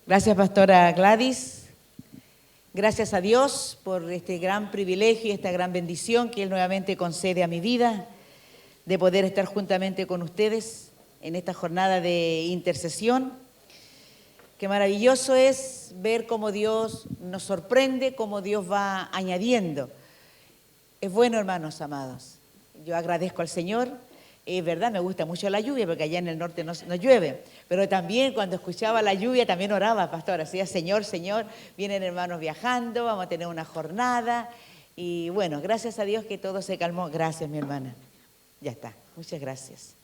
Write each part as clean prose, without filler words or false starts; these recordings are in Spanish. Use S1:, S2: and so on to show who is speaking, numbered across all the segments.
S1: Gracias, pastora Gladys. Gracias a Dios por este gran privilegio y esta gran bendición que Él nuevamente concede a mi vida, de poder estar juntamente con ustedes en esta jornada de intercesión. Qué maravilloso es ver cómo Dios nos sorprende, cómo Dios va añadiendo. Es bueno, hermanos amados. Yo agradezco al Señor. Es verdad, me gusta mucho la lluvia porque allá en el norte no llueve, pero también cuando escuchaba la lluvia también oraba, pastora, decía, Señor, Señor, vienen hermanos viajando, vamos a tener una jornada y bueno, gracias a Dios que todo se calmó. Gracias, mi hermana. Ya está, muchas gracias.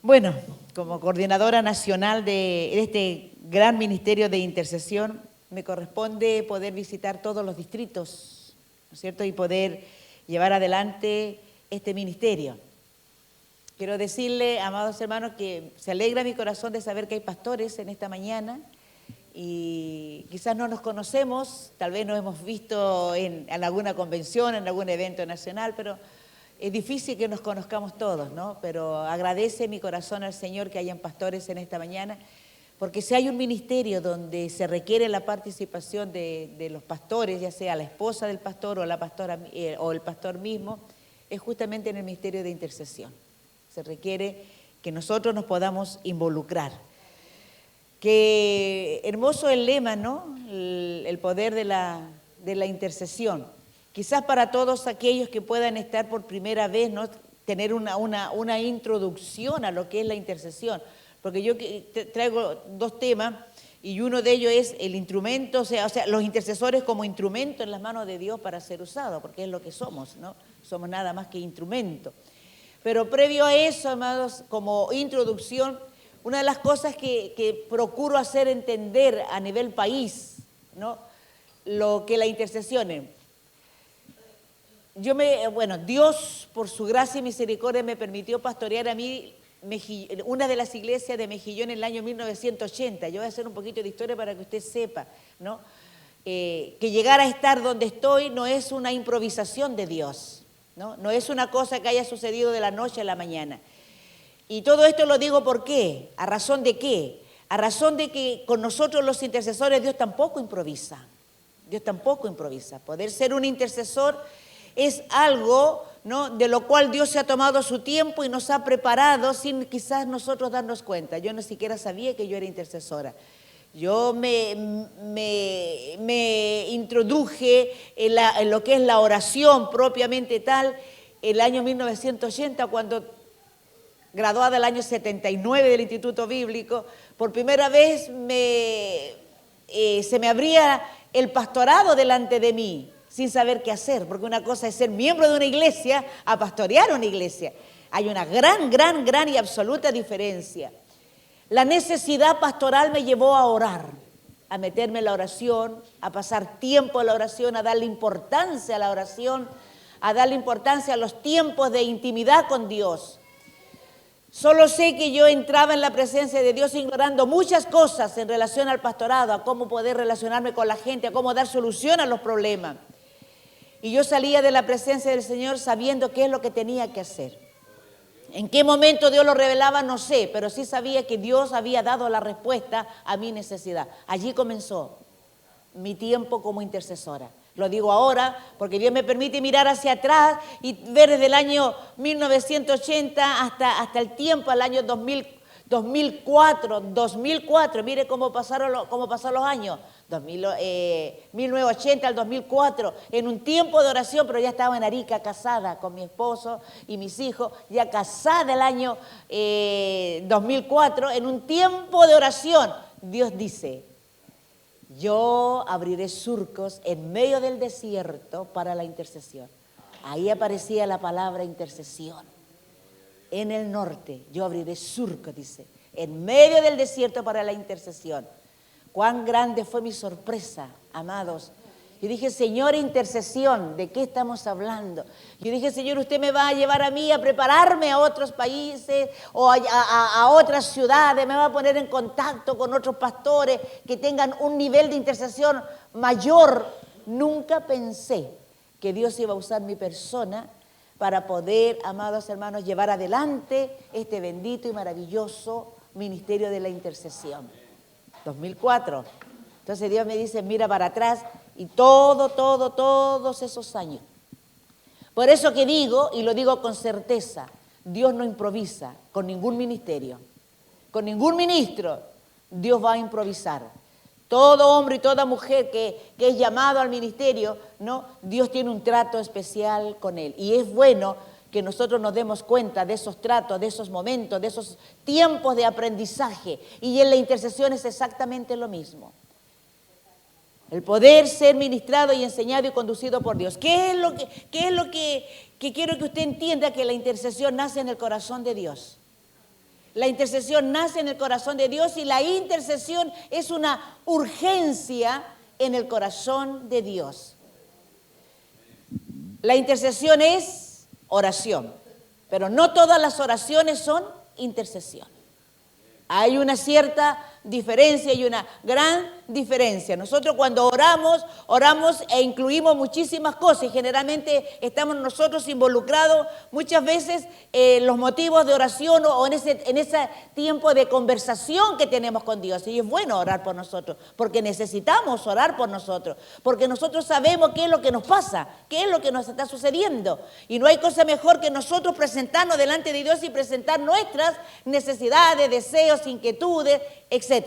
S1: Bueno, como coordinadora nacional de este gran ministerio de intercesión, me corresponde poder visitar todos los distritos, ¿no es cierto?, y poder llevar adelante este ministerio. Quiero decirle, amados hermanos, que se alegra mi corazón de saber que hay pastores en esta mañana y quizás no nos conocemos, tal vez nos hemos visto en alguna convención, en algún evento nacional, pero es difícil que nos conozcamos todos, ¿no? Pero agradece mi corazón al Señor que hayan pastores en esta mañana, porque si hay un ministerio donde se requiere la participación de los pastores, ya sea la esposa del pastor o la pastora o el pastor mismo, es justamente en el ministerio de intercesión. Se requiere que nosotros nos podamos involucrar. Qué hermoso el lema, ¿no? El poder de la intercesión. Quizás para todos aquellos que puedan estar por primera vez, ¿no?, tener una introducción a lo que es la intercesión. Porque yo traigo dos temas y uno de ellos es el instrumento, o sea, los intercesores como instrumento en las manos de Dios para ser usados, porque es lo que somos, ¿no? Somos nada más que instrumento. Pero previo a eso, amados, como introducción, una de las cosas que procuro hacer entender a nivel país, ¿no?, lo que la intercesión es. Dios, por su gracia y misericordia, me permitió pastorear a mí una de las iglesias de Mejillón en el año 1980. Yo voy a hacer un poquito de historia para que usted sepa, ¿no? Que llegar a estar donde estoy no es una improvisación de Dios. No es una cosa que haya sucedido de la noche a la mañana. Y todo esto lo digo ¿por qué? ¿A razón de qué? A razón de que con nosotros los intercesores Dios tampoco improvisa. Dios tampoco improvisa. Poder ser un intercesor es algo, ¿no?, de lo cual Dios se ha tomado su tiempo y nos ha preparado sin quizás nosotros darnos cuenta. Yo ni siquiera sabía que yo era intercesora. Yo me introduje en lo que es la oración propiamente tal el año 1980, cuando graduada el año 79 del Instituto Bíblico, por primera vez se me abría el pastorado delante de mí, sin saber qué hacer, porque una cosa es ser miembro de una iglesia a pastorear una iglesia. Hay una gran y absoluta diferencia. La necesidad pastoral me llevó a orar, a meterme en la oración, a pasar tiempo en la oración, a darle importancia a la oración, a darle importancia a los tiempos de intimidad con Dios. Solo sé que yo entraba en la presencia de Dios ignorando muchas cosas en relación al pastorado, a cómo poder relacionarme con la gente, a cómo dar solución a los problemas. Y yo salía de la presencia del Señor sabiendo qué es lo que tenía que hacer. En qué momento Dios lo revelaba, no sé, pero sí sabía que Dios había dado la respuesta a mi necesidad. Allí comenzó mi tiempo como intercesora. Lo digo ahora porque Dios me permite mirar hacia atrás y ver desde el año 1980 hasta el tiempo, al año 2004, mire cómo pasaron los años, 1980 al 2004, en un tiempo de oración, pero ya estaba en Arica casada con mi esposo y mis hijos, ya casada el año 2004, en un tiempo de oración. Dios dice, yo abriré surcos en medio del desierto para la intercesión. Ahí aparecía la palabra intercesión. En el norte, yo abriré surcos, dice, en medio del desierto para la intercesión. Cuán grande fue mi sorpresa, amados. Yo dije, Señor, intercesión, ¿de qué estamos hablando? Yo dije, Señor, usted me va a llevar a mí a prepararme a otros países o a otras ciudades, me va a poner en contacto con otros pastores que tengan un nivel de intercesión mayor. Nunca pensé que Dios iba a usar mi persona para poder, amados hermanos, llevar adelante este bendito y maravilloso ministerio de la intercesión. 2004. Entonces Dios me dice, mira para atrás y todos esos años. Por eso que digo, y lo digo con certeza, Dios no improvisa con ningún ministerio, con ningún ministro. Dios va a improvisar. Todo hombre y toda mujer que es llamado al ministerio, ¿no? Dios tiene un trato especial con él. Y es bueno que nosotros nos demos cuenta de esos tratos, de esos momentos, de esos tiempos de aprendizaje. Y en la intercesión es exactamente lo mismo. El poder ser ministrado y enseñado y conducido por Dios. ¿Qué es lo que quiero que usted entienda? Que la intercesión nace en el corazón de Dios. La intercesión nace en el corazón de Dios y la intercesión es una urgencia en el corazón de Dios. La intercesión es oración, pero no todas las oraciones son intercesión. Hay una cierta diferencia y una gran diferencia. Nosotros cuando oramos e incluimos muchísimas cosas y generalmente estamos nosotros involucrados muchas veces los motivos de oración o en ese tiempo de conversación que tenemos con Dios. Y es bueno orar por nosotros, porque necesitamos orar por nosotros, porque nosotros sabemos qué es lo que nos pasa, qué es lo que nos está sucediendo. Y no hay cosa mejor que nosotros presentarnos delante de Dios y presentar nuestras necesidades, deseos, inquietudes, etcétera.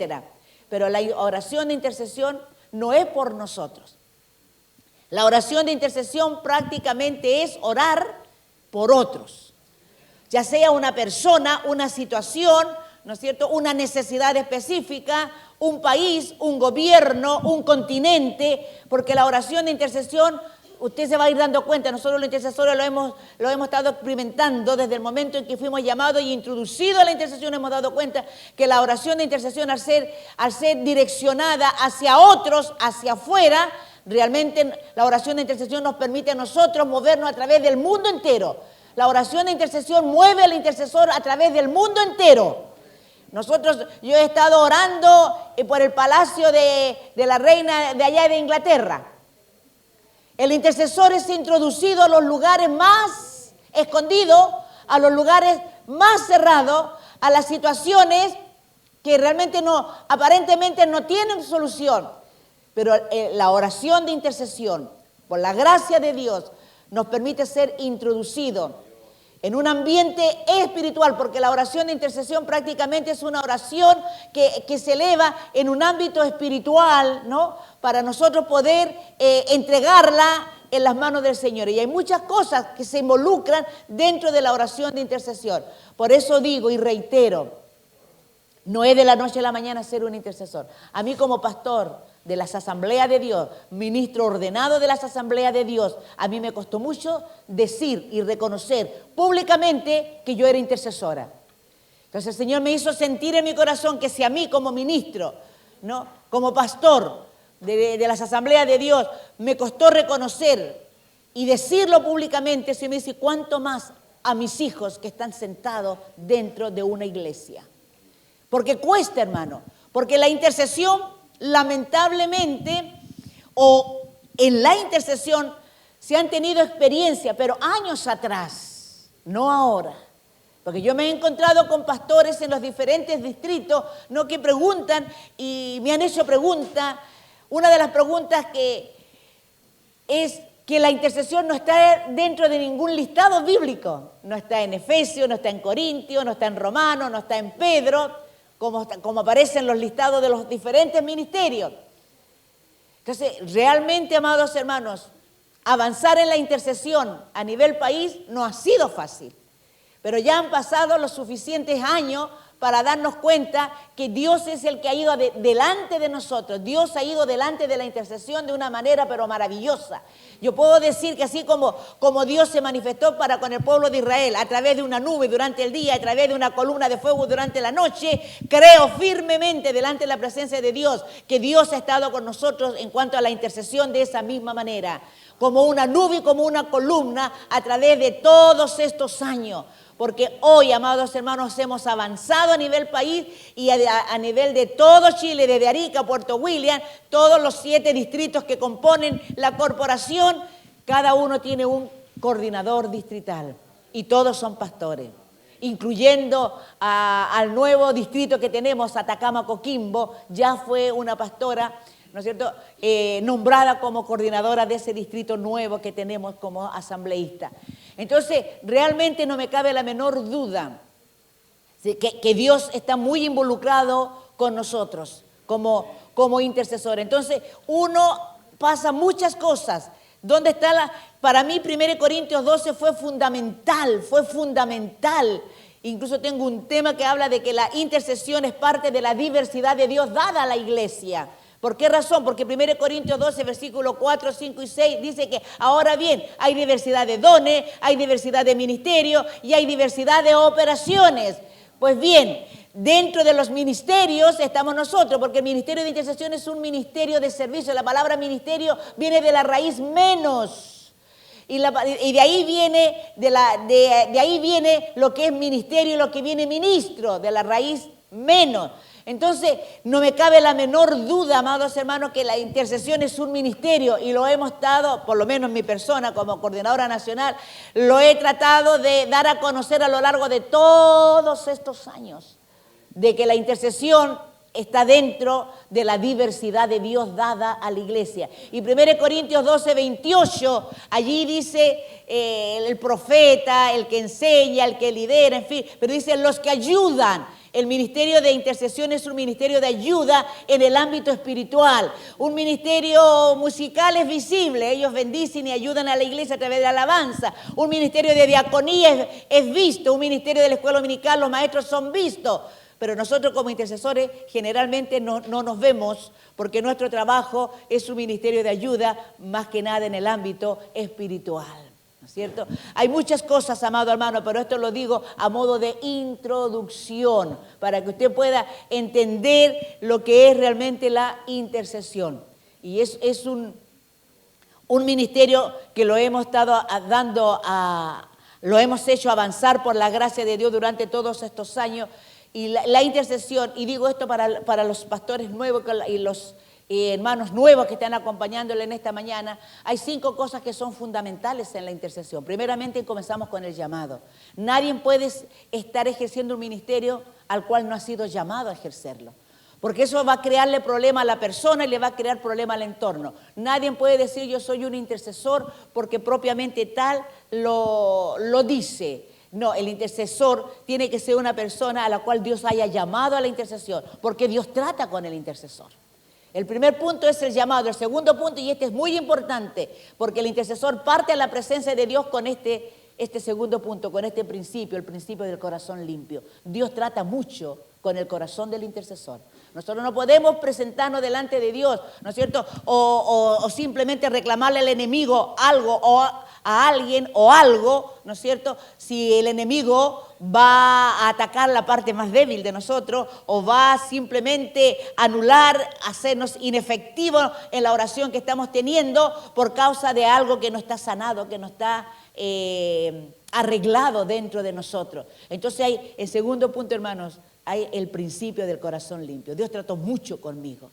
S1: Pero la oración de intercesión no es por nosotros. La oración de intercesión prácticamente es orar por otros. Ya sea una persona, una situación, ¿no es cierto?, una necesidad específica, un país, un gobierno, un continente, porque la oración de intercesión, usted se va a ir dando cuenta, nosotros los intercesores lo hemos estado experimentando desde el momento en que fuimos llamados y introducidos a la intercesión, hemos dado cuenta que la oración de intercesión al ser direccionada hacia otros, hacia afuera, realmente la oración de intercesión nos permite a nosotros movernos a través del mundo entero. La oración de intercesión mueve al intercesor a través del mundo entero. Yo he estado orando por el palacio de la reina de allá de Inglaterra. El intercesor es introducido a los lugares más escondidos, a los lugares más cerrados, a las situaciones que realmente aparentemente no tienen solución. Pero la oración de intercesión, por la gracia de Dios, nos permite ser introducidos en un ambiente espiritual, porque la oración de intercesión prácticamente es una oración que se eleva en un ámbito espiritual, ¿no?, para nosotros poder entregarla en las manos del Señor. Y hay muchas cosas que se involucran dentro de la oración de intercesión. Por eso digo y reitero, no es de la noche a la mañana ser un intercesor. A mí como pastor de las asambleas de Dios, ministro ordenado de las asambleas de Dios, a mí me costó mucho decir y reconocer públicamente que yo era intercesora. Entonces el Señor me hizo sentir en mi corazón que si a mí como ministro, ¿no?, como pastor de las asambleas de Dios, me costó reconocer y decirlo públicamente, se me dice, ¿cuánto más a mis hijos que están sentados dentro de una iglesia? Porque cuesta, hermano, porque la intercesión, lamentablemente, o en la intercesión se han tenido experiencia, pero años atrás, no ahora. Porque yo me he encontrado con pastores en los diferentes distritos, ¿no?, que preguntan y me han hecho preguntas. Una de las preguntas que es que la intercesión no está dentro de ningún listado bíblico. No está en Efesios, no está en Corintios, no está en Romanos, no está en Pedro, como aparecen los listados de los diferentes ministerios. Entonces, realmente, amados hermanos, avanzar en la intercesión a nivel país no ha sido fácil. Pero ya han pasado los suficientes años para darnos cuenta que Dios es el que ha ido delante de nosotros. Dios ha ido delante de la intercesión de una manera pero maravillosa. Yo puedo decir que así como Dios se manifestó para con el pueblo de Israel a través de una nube durante el día, a través de una columna de fuego durante la noche, creo firmemente delante de la presencia de Dios que Dios ha estado con nosotros en cuanto a la intercesión de esa misma manera, como una nube y como una columna a través de todos estos años. Porque hoy, amados hermanos, hemos avanzado a nivel país y a nivel de todo Chile, desde Arica a Puerto William, todos los 7 distritos que componen la corporación, cada uno tiene un coordinador distrital y todos son pastores. incluyendo al nuevo distrito que tenemos, Atacama Coquimbo, ya fue una pastora, ¿no es cierto?, nombrada como coordinadora de ese distrito nuevo que tenemos como asambleísta. Entonces, realmente no me cabe la menor duda que Dios está muy involucrado con nosotros como intercesor. Entonces, uno pasa muchas cosas. ¿Dónde está para mí 1 Corintios 12 fue fundamental, fue fundamental. Incluso tengo un tema que habla de que la intercesión es parte de la diversidad de Dios dada a la iglesia. ¿Por qué razón? Porque 1 Corintios 12, versículos 4, 5 y 6 dice que ahora bien, hay diversidad de dones, hay diversidad de ministerios y hay diversidad de operaciones. Pues bien, dentro de los ministerios estamos nosotros, porque el ministerio de intercesión es un ministerio de servicio. La palabra ministerio viene de la raíz menos. Y de ahí viene, de ahí viene lo que es ministerio y lo que viene ministro, de la raíz menos. Entonces, no me cabe la menor duda, amados hermanos, que la intercesión es un ministerio y lo hemos estado, por lo menos mi persona como coordinadora nacional, lo he tratado de dar a conocer a lo largo de todos estos años, de que la intercesión está dentro de la diversidad de Dios dada a la iglesia. Y 1 Corintios 12, 28, allí dice el profeta, el que enseña, el que lidera, en fin, pero dice los que ayudan. El ministerio de intercesión es un ministerio de ayuda en el ámbito espiritual. Un ministerio musical es visible, ellos bendicen y ayudan a la iglesia a través de la alabanza. Un ministerio de diaconía es visto, un ministerio de la escuela dominical, los maestros son vistos. Pero nosotros como intercesores generalmente no nos vemos porque nuestro trabajo es un ministerio de ayuda más que nada en el ámbito espiritual. ¿No es cierto? Hay muchas cosas, amado hermano, pero esto lo digo a modo de introducción para que usted pueda entender lo que es realmente la intercesión. Y es un ministerio que lo hemos estado lo hemos hecho avanzar por la gracia de Dios durante todos estos años. Y la intercesión, y digo esto para los pastores nuevos y los hermanos nuevos que están acompañándole en esta mañana, hay 5 cosas que son fundamentales en la intercesión. Primeramente, comenzamos con el llamado. Nadie puede estar ejerciendo un ministerio al cual no ha sido llamado a ejercerlo. Porque eso va a crearle problema a la persona y le va a crear problema al entorno. Nadie puede decir yo soy un intercesor porque propiamente tal lo dice. No, el intercesor tiene que ser una persona a la cual Dios haya llamado a la intercesión, porque Dios trata con el intercesor. El primer punto es el llamado. El segundo punto, y este es muy importante, porque el intercesor parte a la presencia de Dios con este segundo punto, con este principio, el principio del corazón limpio. Dios trata mucho con el corazón del intercesor. Nosotros no podemos presentarnos delante de Dios, ¿no es cierto? O simplemente reclamarle al enemigo algo o a alguien o algo, ¿no es cierto? Si el enemigo va a atacar la parte más débil de nosotros o va simplemente a anular, hacernos inefectivos en la oración que estamos teniendo por causa de algo que no está sanado, que no está arreglado dentro de nosotros. Entonces hay, el segundo punto, hermanos, hay el principio del corazón limpio. Dios trató mucho conmigo,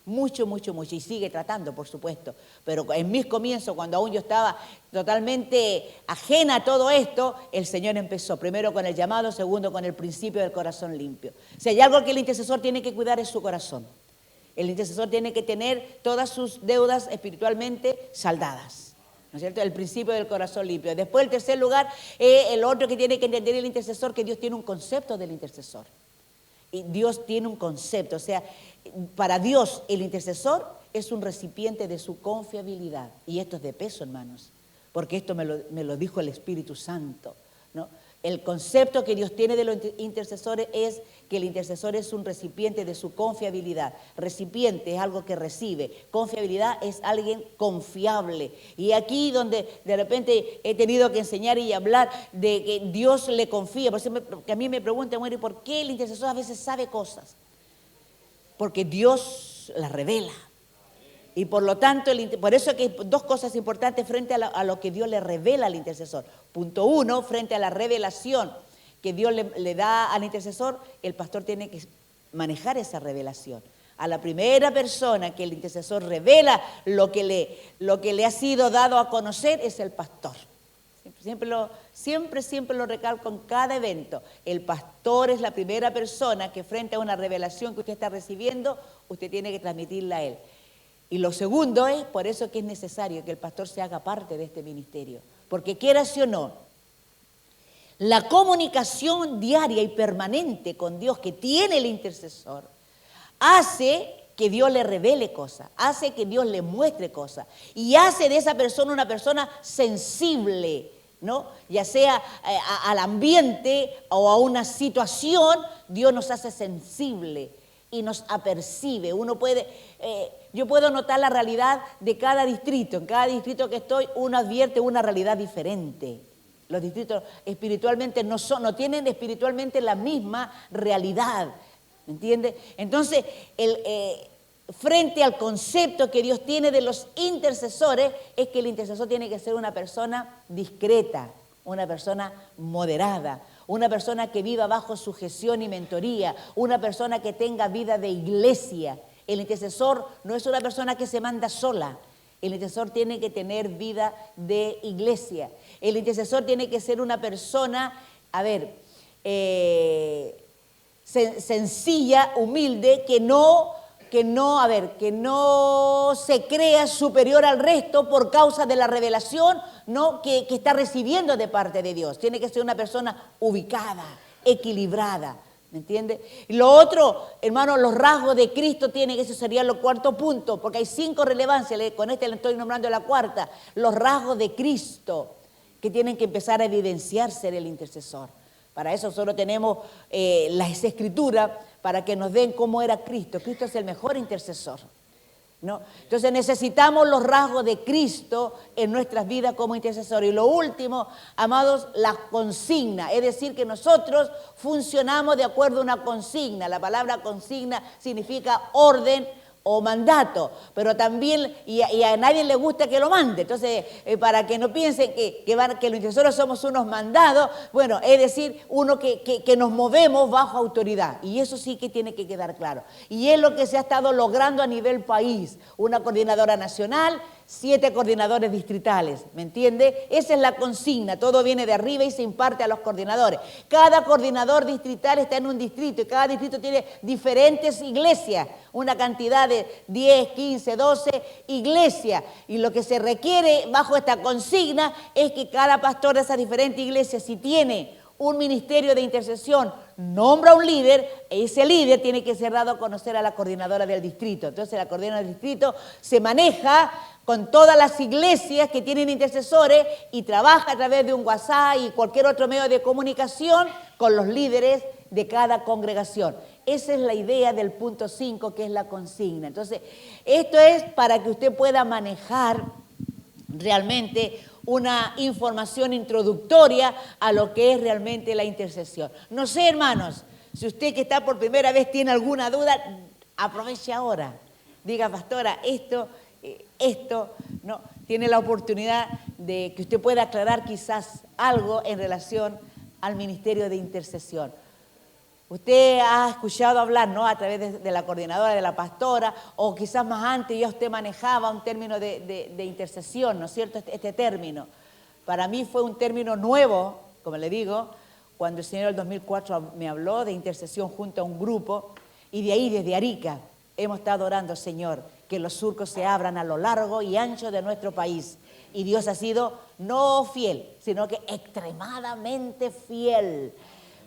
S1: mucho, mucho, mucho, y sigue tratando, por supuesto. Pero en mis comienzos, cuando aún yo estaba totalmente ajena a todo esto, el Señor empezó, primero con el llamado, segundo con el principio del corazón limpio. Si hay algo que el intercesor tiene que cuidar es su corazón. El intercesor tiene que tener todas sus deudas espiritualmente saldadas. ¿No es cierto? El principio del corazón limpio. Después, el tercer lugar, el otro que tiene que entender el intercesor, que Dios tiene un concepto del intercesor. Y Dios tiene un concepto, o sea, para Dios el intercesor es un recipiente de su confiabilidad. Y esto es de peso, hermanos, porque esto me lo dijo el Espíritu Santo, ¿no? El concepto que Dios tiene de los intercesores es que el intercesor es un recipiente de su confiabilidad. Recipiente es algo que recibe. Confiabilidad es alguien confiable. Y aquí donde de repente he tenido que enseñar y hablar de que Dios le confía. Por eso que a mí me preguntan, bueno, ¿por qué el intercesor a veces sabe cosas? Porque Dios las revela. Y por lo tanto, por eso que hay 2 cosas importantes frente a lo que Dios le revela al intercesor. Punto 1, frente a la revelación que Dios le da al intercesor, el pastor tiene que manejar esa revelación. A la primera persona que el intercesor revela lo que le ha sido dado a conocer es el pastor. Siempre lo recalco en cada evento. El pastor es la primera persona que frente a una revelación que usted está recibiendo, usted tiene que transmitirla a él. Y lo segundo es, por eso que es necesario que el pastor se haga parte de este ministerio. Porque quieras o no, la comunicación diaria y permanente con Dios que tiene el intercesor hace que Dios le revele cosas, hace que Dios le muestre cosas y hace de esa persona una persona sensible, ¿no? Ya sea al ambiente o a una situación, Dios nos hace sensible y nos apercibe. Yo puedo notar la realidad de cada distrito. En cada distrito que estoy, uno advierte una realidad diferente. Los distritos espiritualmente no tienen espiritualmente la misma realidad, ¿me entiende? Entonces, frente al concepto que Dios tiene de los intercesores, es que el intercesor tiene que ser una persona discreta, una persona moderada, una persona que viva bajo sujeción y mentoría, una persona que tenga vida de iglesia. El intercesor no es una persona que se manda sola. El intercesor tiene que tener vida de iglesia. El intercesor tiene que ser una persona, sencilla, humilde, que no se crea superior al resto por causa de la revelación, ¿no? que está recibiendo de parte de Dios. Tiene que ser una persona ubicada, equilibrada. ¿Me entiende? Y lo otro, hermano, los rasgos de Cristo tienen, eso sería el cuarto punto, porque hay 5 relevancias, con le estoy nombrando la cuarta, los rasgos de Cristo que tienen que empezar a evidenciarse en el intercesor. Para eso solo tenemos las escrituras para que nos den cómo era Cristo. Cristo es el mejor intercesor, ¿no? Entonces necesitamos los rasgos de Cristo en nuestras vidas como intercesores. Y lo último, amados, la consigna, es decir, que nosotros funcionamos de acuerdo a una consigna. La palabra consigna significa orden o mandato, pero también, y a nadie le gusta que lo mande. Entonces, para que no piensen que los intercesores somos unos mandados, bueno, es decir, uno que nos movemos bajo autoridad, y eso sí que tiene que quedar claro. Y es lo que se ha estado logrando a nivel país, una coordinadora nacional, 7 coordinadores distritales, ¿me entiende? Esa es la consigna, todo viene de arriba y se imparte a los coordinadores. Cada coordinador distrital está en un distrito y cada distrito tiene diferentes iglesias, una cantidad de 10, 15, 12 iglesias. Y lo que se requiere bajo esta consigna es que cada pastor de esas diferentes iglesias, si tiene un ministerio de intercesión, nombra un líder, ese líder tiene que ser dado a conocer a la coordinadora del distrito. Entonces la coordinadora del distrito se maneja con todas las iglesias que tienen intercesores y trabaja a través de un WhatsApp y cualquier otro medio de comunicación con los líderes de cada congregación. Esa es la idea del punto 5, que es la consigna. Entonces, esto es para que usted pueda manejar realmente una información introductoria a lo que es realmente la intercesión. No sé, hermanos, si usted que está por primera vez tiene alguna duda, aproveche ahora. Diga, pastora, esto, no, tiene la oportunidad de que usted pueda aclarar quizás algo en relación al ministerio de intercesión. Usted ha escuchado hablar, ¿no?, a través de la coordinadora, de la pastora, o quizás más antes ya usted manejaba un término de intercesión, ¿no es cierto?, este término. Para mí fue un término nuevo, como le digo, cuando el Señor en el 2004 me habló de intercesión junto a un grupo, y de ahí, desde Arica, hemos estado orando, Señor, que los surcos se abran a lo largo y ancho de nuestro país. Y Dios ha sido no fiel, sino que extremadamente fiel.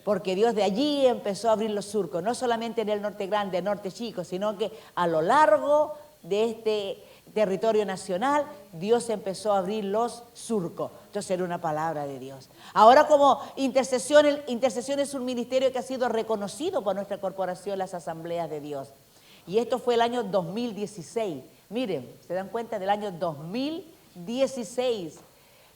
S1: Porque Dios de allí empezó a abrir los surcos, no solamente en el norte grande, el norte chico, sino que a lo largo de este territorio nacional, Dios empezó a abrir los surcos. Entonces era una palabra de Dios. Ahora, como intercesión es un ministerio que ha sido reconocido por nuestra corporación, las Asambleas de Dios. Y esto fue el año 2016. Miren, ¿se dan cuenta? Del año 2016.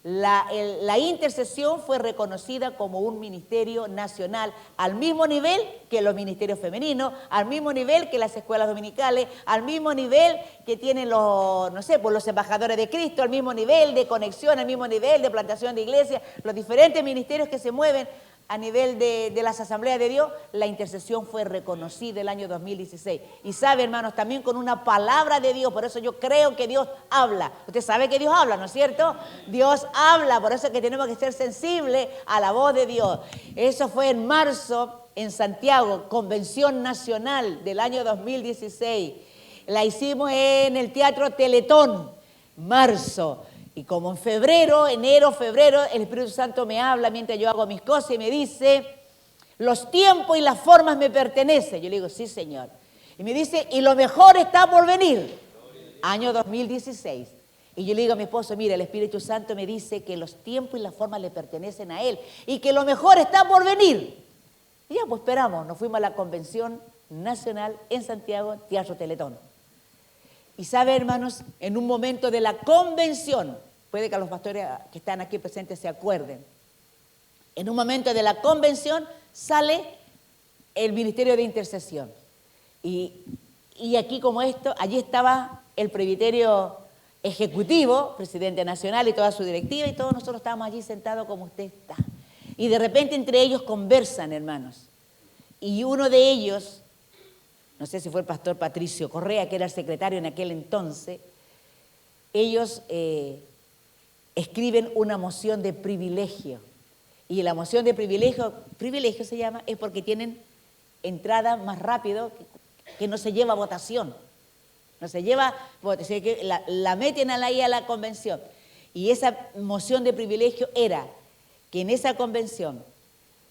S1: La intercesión fue reconocida como un ministerio nacional, al mismo nivel que los ministerios femeninos, al mismo nivel que las escuelas dominicales, al mismo nivel que tienen los embajadores de Cristo, al mismo nivel de conexión, al mismo nivel de plantación de iglesias, los diferentes ministerios que se mueven a nivel de las asambleas de Dios, la intercesión fue reconocida el año 2016. Y sabe, hermanos, también con una palabra de Dios, por eso yo creo que Dios habla. Usted sabe que Dios habla, ¿no es cierto? Dios habla, por eso es que tenemos que ser sensibles a la voz de Dios. Eso fue en marzo en Santiago, Convención Nacional del año 2016. La hicimos en el Teatro Teletón, marzo. Y como en febrero, enero, febrero, el Espíritu Santo me habla mientras yo hago mis cosas y me dice, los tiempos y las formas me pertenecen. Yo le digo, sí, Señor. Y me dice, y lo mejor está por venir. Año 2016. Y yo le digo a mi esposo, mira, el Espíritu Santo me dice que los tiempos y las formas le pertenecen a Él y que lo mejor está por venir. Y ya, pues esperamos. Nos fuimos a la Convención Nacional en Santiago, Teatro Teletón. Y sabe, hermanos, en un momento de la convención, puede que los pastores que están aquí presentes se acuerden, en un momento de la convención sale el Ministerio de Intercesión. Y aquí como esto, allí estaba el presbiterio ejecutivo, presidente nacional y toda su directiva, y todos nosotros estábamos allí sentados como usted está. Y de repente entre ellos conversan, hermanos. Y uno de ellos, no sé si fue el pastor Patricio Correa, que era el secretario en aquel entonces, ellos escriben una moción de privilegio. Y la moción de privilegio se llama, es porque tienen entrada más rápido, que no se lleva votación. No se lleva votación, que la meten ahí a la convención. Y esa moción de privilegio era que en esa convención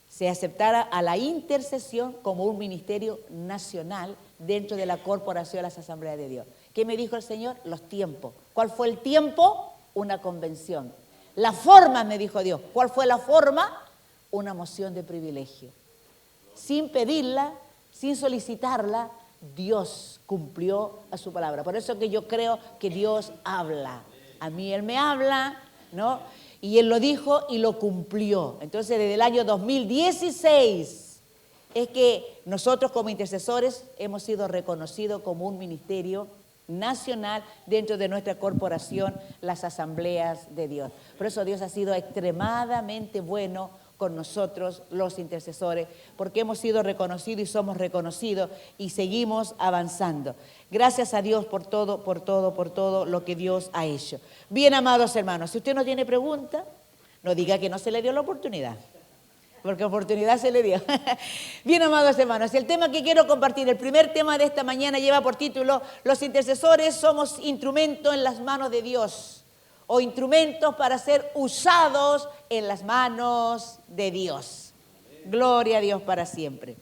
S1: se aceptara a la intercesión como un ministerio nacional dentro de la corporación de las asambleas de Dios. ¿Qué me dijo el Señor? Los tiempos. ¿Cuál fue el tiempo? Una convención. La forma, me dijo Dios. ¿Cuál fue la forma? Una moción de privilegio. Sin pedirla, sin solicitarla, Dios cumplió a su palabra. Por eso que yo creo que Dios habla. A mí Él me habla, ¿no? Y Él lo dijo y lo cumplió. Entonces, desde el año 2016 es que nosotros como intercesores hemos sido reconocidos como un ministerio nacional dentro de nuestra corporación, las asambleas de Dios. Por eso Dios ha sido extremadamente bueno con nosotros, los intercesores, porque hemos sido reconocidos y somos reconocidos y seguimos avanzando. Gracias a Dios por todo lo que Dios ha hecho. Bien, amados hermanos, si usted no tiene pregunta, no diga que no se le dio la oportunidad, porque oportunidad se le dio. Bien, amados hermanos, el tema que quiero compartir, el primer tema de esta mañana lleva por título, los intercesores somos instrumentos en las manos de Dios, o instrumentos para ser usados en las manos de Dios. Gloria a Dios para siempre.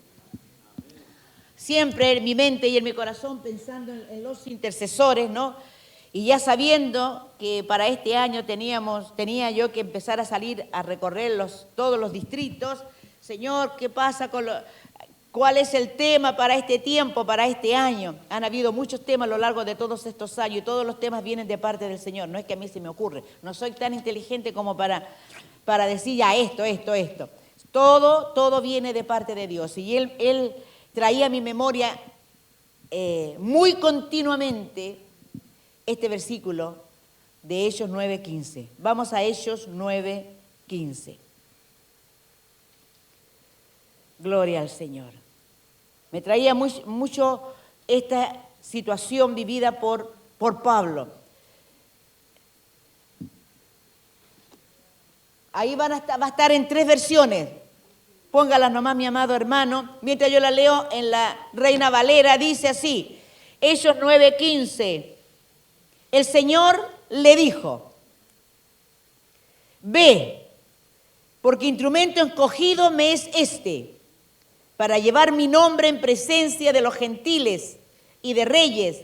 S1: Siempre en mi mente y en mi corazón pensando en los intercesores, ¿no? Y ya sabiendo que para este año tenía yo que empezar a salir a recorrer todos los distritos. Señor, ¿qué pasa cuál es el tema para este tiempo, para este año? Han habido muchos temas a lo largo de todos estos años y todos los temas vienen de parte del Señor. No es que a mí se me ocurre. No soy tan inteligente como para decir ya esto. Todo viene de parte de Dios. Y Él traía a mi memoria muy continuamente este versículo de Hechos 9:15. Vamos a Hechos 9:15. Gloria al Señor. Me traía mucho esta situación vivida por Pablo. Ahí va a estar en 3 versiones. Póngalas nomás, mi amado hermano. Mientras yo la leo en la Reina Valera, dice así. Hechos 9:15. El Señor le dijo, ve, porque instrumento escogido me es este, para llevar mi nombre en presencia de los gentiles y de reyes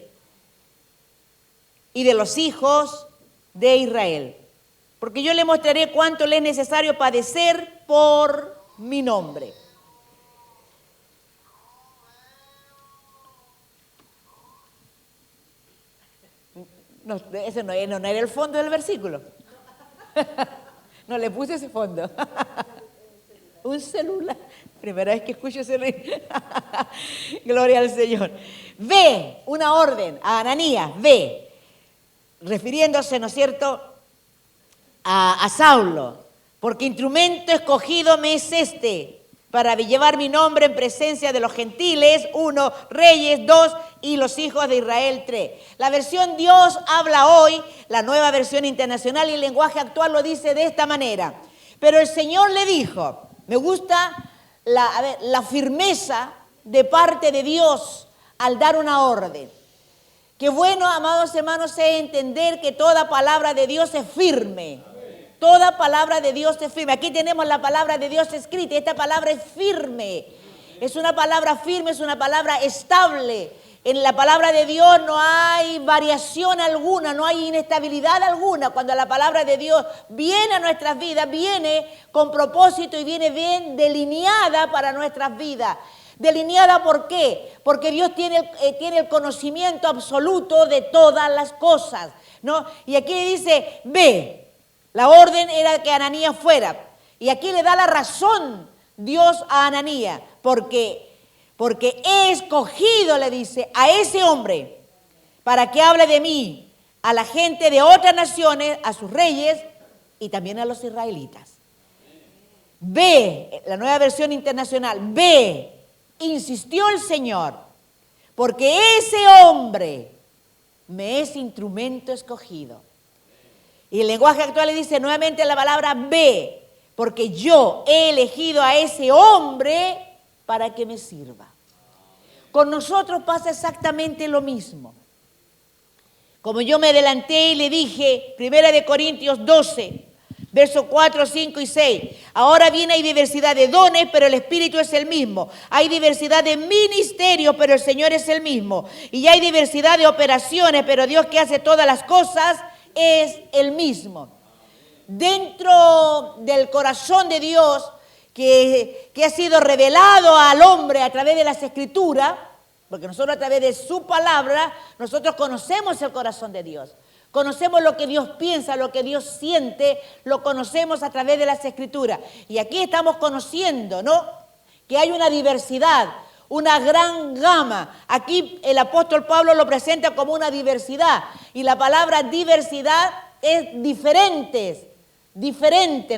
S1: y de los hijos de Israel. Porque yo le mostraré cuánto le es necesario padecer por mi nombre. No, ese no era el fondo del versículo. No le puse ese fondo. Un celular. Primera vez que escucho ese río. Gloria al Señor. Ve, una orden a Ananías, ve. Refiriéndose, ¿no es cierto?, a Saulo. porque instrumento escogido me es este, para llevar mi nombre en presencia de los gentiles, 1, reyes, 2, y los hijos de Israel, 3. La versión Dios habla hoy, la nueva versión internacional y el lenguaje actual lo dice de esta manera. Pero el Señor le dijo, me gusta la firmeza de parte de Dios al dar una orden. Qué bueno, amados hermanos, es entender que toda palabra de Dios es firme. Toda palabra de Dios es firme. Aquí tenemos la palabra de Dios escrita. Esta palabra es firme. Es una palabra firme, es una palabra estable. En la palabra de Dios no hay variación alguna, no hay inestabilidad alguna. Cuando la palabra de Dios viene a nuestras vidas, viene con propósito y viene bien delineada para nuestras vidas. ¿Delineada por qué? Porque Dios tiene el conocimiento absoluto de todas las cosas, ¿no? Y aquí dice, ve. La orden era que Ananías fuera. Y aquí le da la razón Dios a Ananías. Porque he escogido, le dice, a ese hombre para que hable de mí a la gente de otras naciones, a sus reyes y también a los israelitas. Ve, la nueva versión internacional, ve, insistió el Señor, porque ese hombre me es instrumento escogido. Y el lenguaje actual le dice nuevamente la palabra ve, porque yo he elegido a ese hombre para que me sirva. Con nosotros pasa exactamente lo mismo. Como yo me adelanté y le dije, 1 Corintios 12, versos 4, 5 y 6. Ahora bien hay diversidad de dones, pero el Espíritu es el mismo. Hay diversidad de ministerios, pero el Señor es el mismo. Y hay diversidad de operaciones, pero Dios que hace todas las cosas es el mismo. Dentro del corazón de Dios que ha sido revelado al hombre a través de las Escrituras, porque nosotros a través de su palabra, nosotros conocemos el corazón de Dios. Conocemos lo que Dios piensa, lo que Dios siente, lo conocemos a través de las Escrituras. Y aquí estamos conociendo, ¿no?, que hay una diversidad, una gran gama. Aquí el apóstol Pablo lo presenta como una diversidad. Y la palabra diversidad es diferente,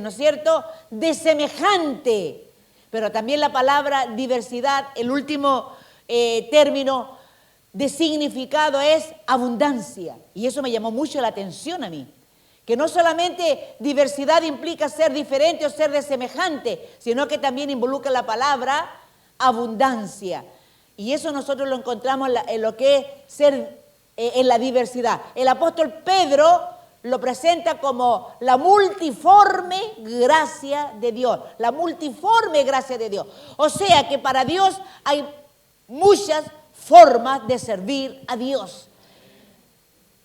S1: ¿no es cierto?, de semejante. Pero también la palabra diversidad, el último término de significado es abundancia. Y eso me llamó mucho la atención a mí. Que no solamente diversidad implica ser diferente o ser de semejante, sino que también involucra la palabra abundancia. Y eso nosotros lo encontramos en lo que es ser en la diversidad. El apóstol Pedro lo presenta como la multiforme gracia de Dios. La multiforme gracia de Dios. O sea que para Dios hay muchas formas de servir a Dios.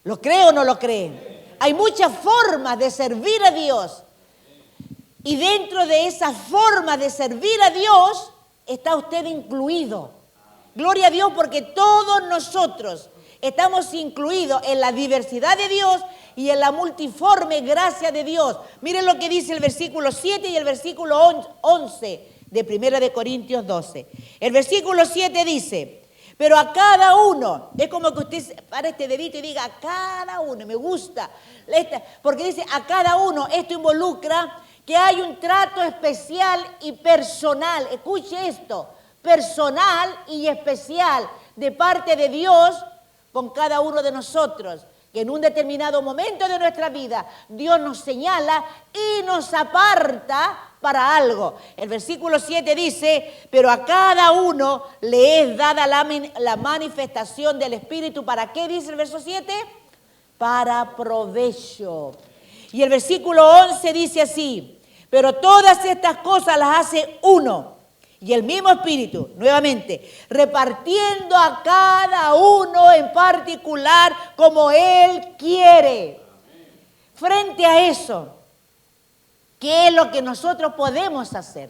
S1: ¿Lo cree o no lo cree? Hay muchas formas de servir a Dios. Y dentro de esa forma de servir a Dios está usted incluido. Gloria a Dios, porque todos nosotros estamos incluidos en la diversidad de Dios y en la multiforme gracia de Dios. Miren lo que dice el versículo 7 y el versículo 11 de 1 Corintios 12. El versículo 7 dice, pero a cada uno, es como que usted para este dedito y diga, a cada uno, me gusta, porque dice a cada uno, esto involucra que hay un trato especial y personal. Escuche esto, personal y especial de parte de Dios con cada uno de nosotros, que en un determinado momento de nuestra vida Dios nos señala y nos aparta para algo. El versículo 7 dice, pero a cada uno le es dada la manifestación del Espíritu. ¿Para qué dice el verso 7? Para provecho. Y el versículo 11 dice así, pero todas estas cosas las hace uno y el mismo Espíritu, nuevamente, repartiendo a cada uno en particular como Él quiere. Frente a eso, ¿qué es lo que nosotros podemos hacer?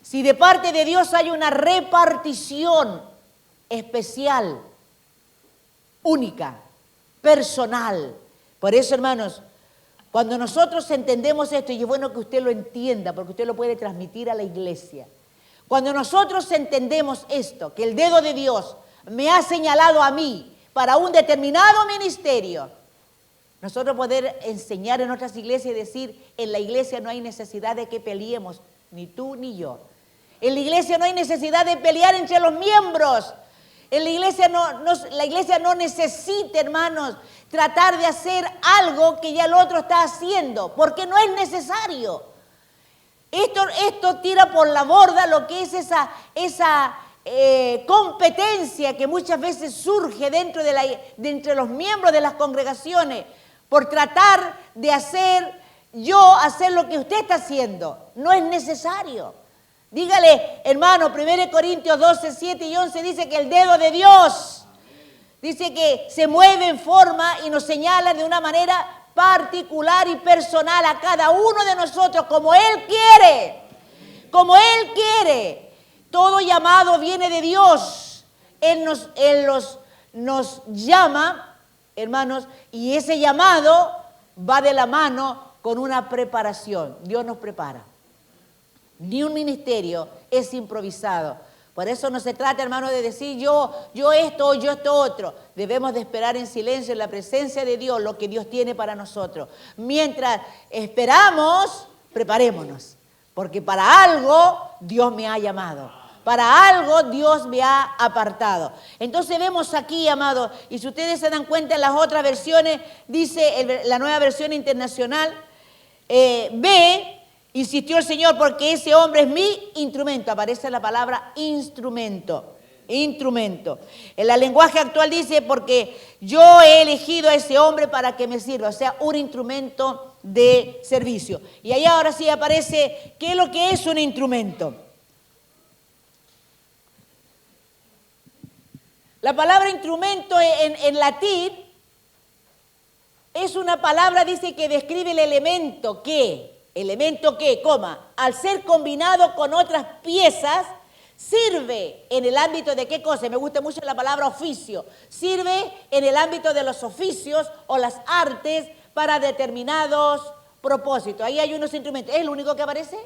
S1: Si de parte de Dios hay una repartición especial, única, personal. Por eso, hermanos, cuando nosotros entendemos esto, y es bueno que usted lo entienda, porque usted lo puede transmitir a la iglesia. Cuando nosotros entendemos esto, que el dedo de Dios me ha señalado a mí para un determinado ministerio, Nosotros poder enseñar en otras iglesias y decir, en la iglesia no hay necesidad de que peleemos, ni tú ni yo. En la iglesia no hay necesidad de pelear entre los miembros. En la iglesia no necesita, hermanos, tratar de hacer algo que ya el otro está haciendo, porque no es necesario. Esto tira por la borda lo que es esa competencia que muchas veces surge dentro de entre los miembros de las congregaciones por tratar de hacer lo que usted está haciendo. No es necesario. Dígale, hermano, 1 Corintios 12, 7 y 11 dice que el dedo de Dios dice que se mueve en forma y nos señala de una manera particular y personal a cada uno de nosotros como Él quiere. Como Él quiere. Todo llamado viene de Dios. Él nos llama, hermanos, y ese llamado va de la mano con una preparación. Dios nos prepara. Ni un ministerio es improvisado. Por eso no se trata, hermano, de decir yo esto, yo esto otro. Debemos de esperar en silencio en la presencia de Dios lo que Dios tiene para nosotros. Mientras esperamos, preparémonos. Porque para algo Dios me ha llamado. Para algo Dios me ha apartado. Entonces vemos aquí, amados, y si ustedes se dan cuenta en las otras versiones, dice la Nueva Versión Internacional, ve, insistió el Señor, porque ese hombre es mi instrumento. Aparece la palabra instrumento. Instrumento. En el lenguaje actual dice, porque yo he elegido a ese hombre para que me sirva. O sea, un instrumento de servicio. Y ahí ahora sí aparece, ¿qué es lo que es un instrumento? La palabra instrumento en latín es una palabra, dice, que describe el elemento que, al ser combinado con otras piezas, sirve en el ámbito de qué cosa. Me gusta mucho la palabra oficio. Sirve en el ámbito de los oficios o las artes para determinados propósitos. Ahí hay unos instrumentos. ¿Es el único que aparece?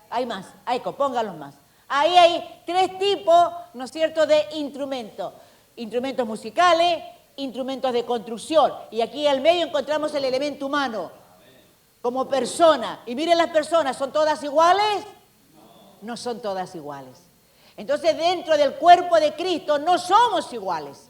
S1: Hay más. Pónganlos más. Ahí hay 3 tipos, ¿no es cierto?, de instrumentos. Instrumentos musicales, instrumentos de construcción. Y aquí al medio encontramos el elemento humano, como persona. Y miren las personas, ¿son todas iguales? No son todas iguales. Entonces dentro del cuerpo de Cristo no somos iguales.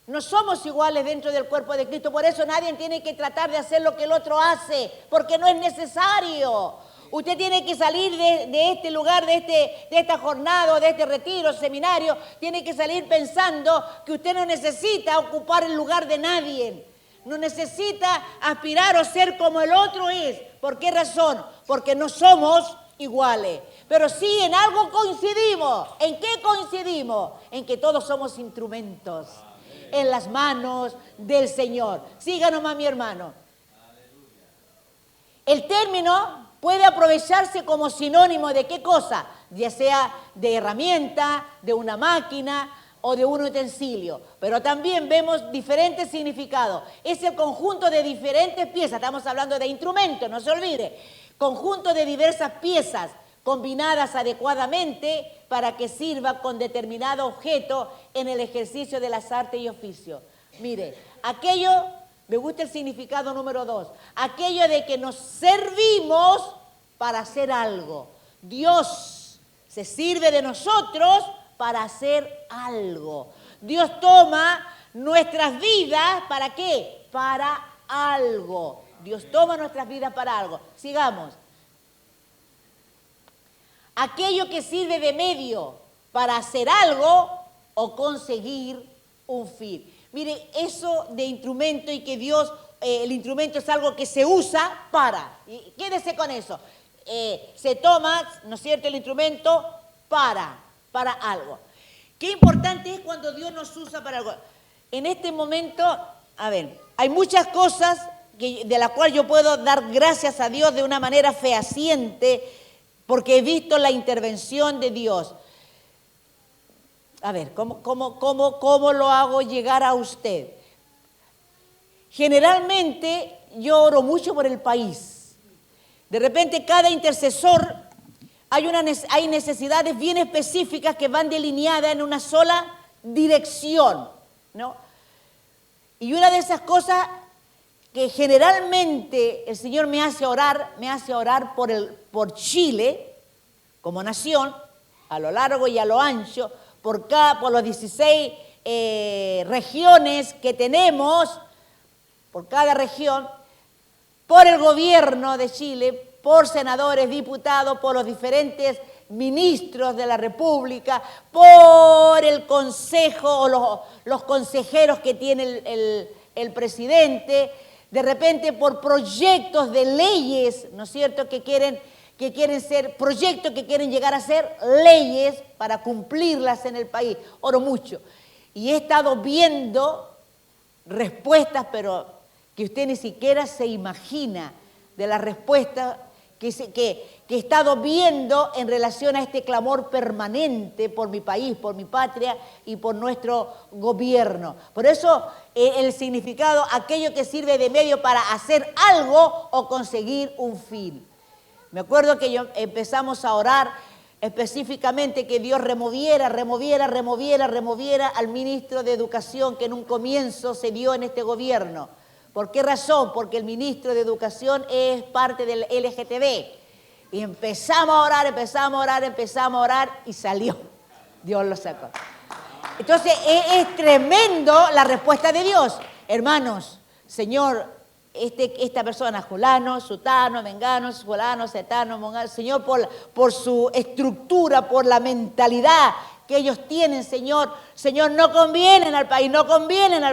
S1: No somos iguales dentro del cuerpo de Cristo. Por eso nadie tiene que tratar de hacer lo que el otro hace, porque no es necesario. Usted tiene que salir de este lugar, de esta jornada, de este retiro, seminario, tiene que salir pensando que usted no necesita ocupar el lugar de nadie. No necesita aspirar o ser como el otro es. ¿Por qué razón? Porque no somos iguales. Pero sí en algo coincidimos. ¿En qué coincidimos? En que todos somos instrumentos en las manos del Señor. Siga nomás, mi hermano. El término puede aprovecharse como sinónimo de qué cosa, ya sea de herramienta, de una máquina o de un utensilio. Pero también vemos diferentes significados. Es el conjunto de diferentes piezas, estamos hablando de instrumentos, no se olvide. Conjunto de diversas piezas combinadas adecuadamente para que sirva con determinado objeto en el ejercicio de las artes y oficios. Mire, aquello... Me gusta el significado número 2. Aquello de que nos servimos para hacer algo. Dios se sirve de nosotros para hacer algo. Dios toma nuestras vidas, ¿para qué? Para algo. Dios toma nuestras vidas para algo. Sigamos. Aquello que sirve de medio para hacer algo o conseguir un fin. Mire, eso de instrumento y que Dios, el instrumento es algo que se usa para. Y quédese con eso. Se toma, ¿no es cierto?, el instrumento para algo. Qué importante es cuando Dios nos usa para algo. En este momento, a ver, hay muchas cosas de las cuales yo puedo dar gracias a Dios de una manera fehaciente porque he visto la intervención de Dios. A ver, ¿cómo lo hago llegar a usted? Generalmente yo oro mucho por el país. De repente cada intercesor, hay necesidades bien específicas que van delineadas en una sola dirección, ¿no? Y una de esas cosas que generalmente el Señor me hace orar por Chile como nación, a lo largo y a lo ancho, por los 16 regiones que tenemos, por cada región, por el gobierno de Chile, por senadores, diputados, por los diferentes ministros de la República, por el consejo o los consejeros que tiene el presidente, de repente por proyectos de leyes, ¿no es cierto?, que quieren ser proyectos que quieren llegar a ser leyes para cumplirlas en el país. Oro mucho. Y he estado viendo respuestas, pero que usted ni siquiera se imagina de las respuestas que he estado viendo en relación a este clamor permanente por mi país, por mi patria y por nuestro gobierno. Por eso el significado, aquello que sirve de medio para hacer algo o conseguir un fin. Me acuerdo que empezamos a orar específicamente que Dios removiera al ministro de Educación que en un comienzo se dio en este gobierno. ¿Por qué razón? Porque el ministro de Educación es parte del LGTB. Y empezamos a orar y salió. Dios lo sacó. Entonces es tremendo la respuesta de Dios. Hermanos, Señor, esta persona, fulano, sutano, mengano, fulano, setano, mongano, Señor, por su estructura, por la mentalidad que ellos tienen, Señor, no convienen al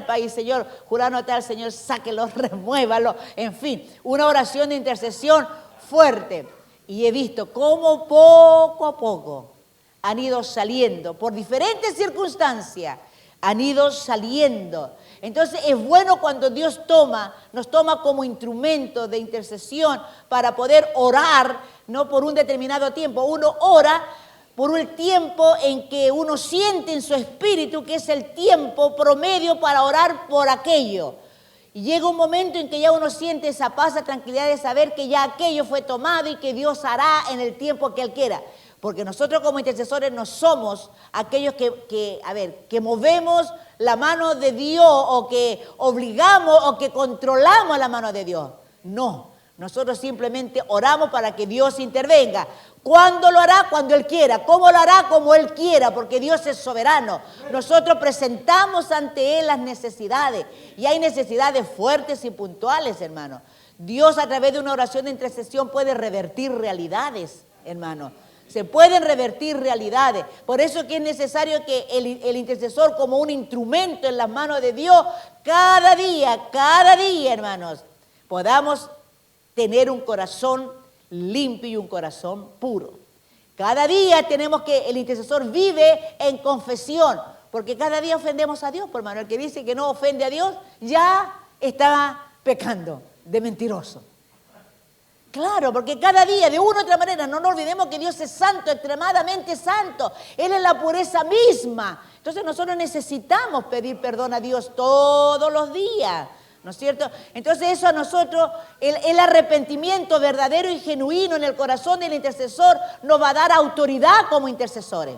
S1: país, Señor, fulano tal, Señor, sáquelo, remuévalo, en fin, una oración de intercesión fuerte. Y he visto cómo poco a poco han ido saliendo, por diferentes circunstancias, han ido saliendo. Entonces es bueno cuando Dios nos toma como instrumento de intercesión para poder orar, no por un determinado tiempo. Uno ora por un tiempo en que uno siente en su espíritu que es el tiempo promedio para orar por aquello. Y llega un momento en que ya uno siente esa paz, esa tranquilidad de saber que ya aquello fue tomado y que Dios hará en el tiempo que Él quiera. Porque nosotros como intercesores no somos aquellos que movemos la mano de Dios o que obligamos o que controlamos la mano de Dios. No, nosotros simplemente oramos para que Dios intervenga. ¿Cuándo lo hará? Cuando Él quiera. ¿Cómo lo hará? Como Él quiera, porque Dios es soberano. Nosotros presentamos ante Él las necesidades y hay necesidades fuertes y puntuales, hermano. Dios a través de una oración de intercesión puede revertir realidades, hermano. Se pueden revertir realidades. Por eso que es necesario que el intercesor como un instrumento en las manos de Dios, cada día, hermanos, podamos tener un corazón limpio y un corazón puro. Cada día tenemos que, el intercesor vive en confesión, porque cada día ofendemos a Dios, por hermano. El que dice que no ofende a Dios ya está pecando de mentiroso. Claro, porque cada día, de una u otra manera, no nos olvidemos que Dios es santo, extremadamente santo. Él es la pureza misma. Entonces nosotros necesitamos pedir perdón a Dios todos los días, ¿no es cierto? Entonces eso a nosotros, el arrepentimiento verdadero y genuino en el corazón del intercesor nos va a dar autoridad como intercesores.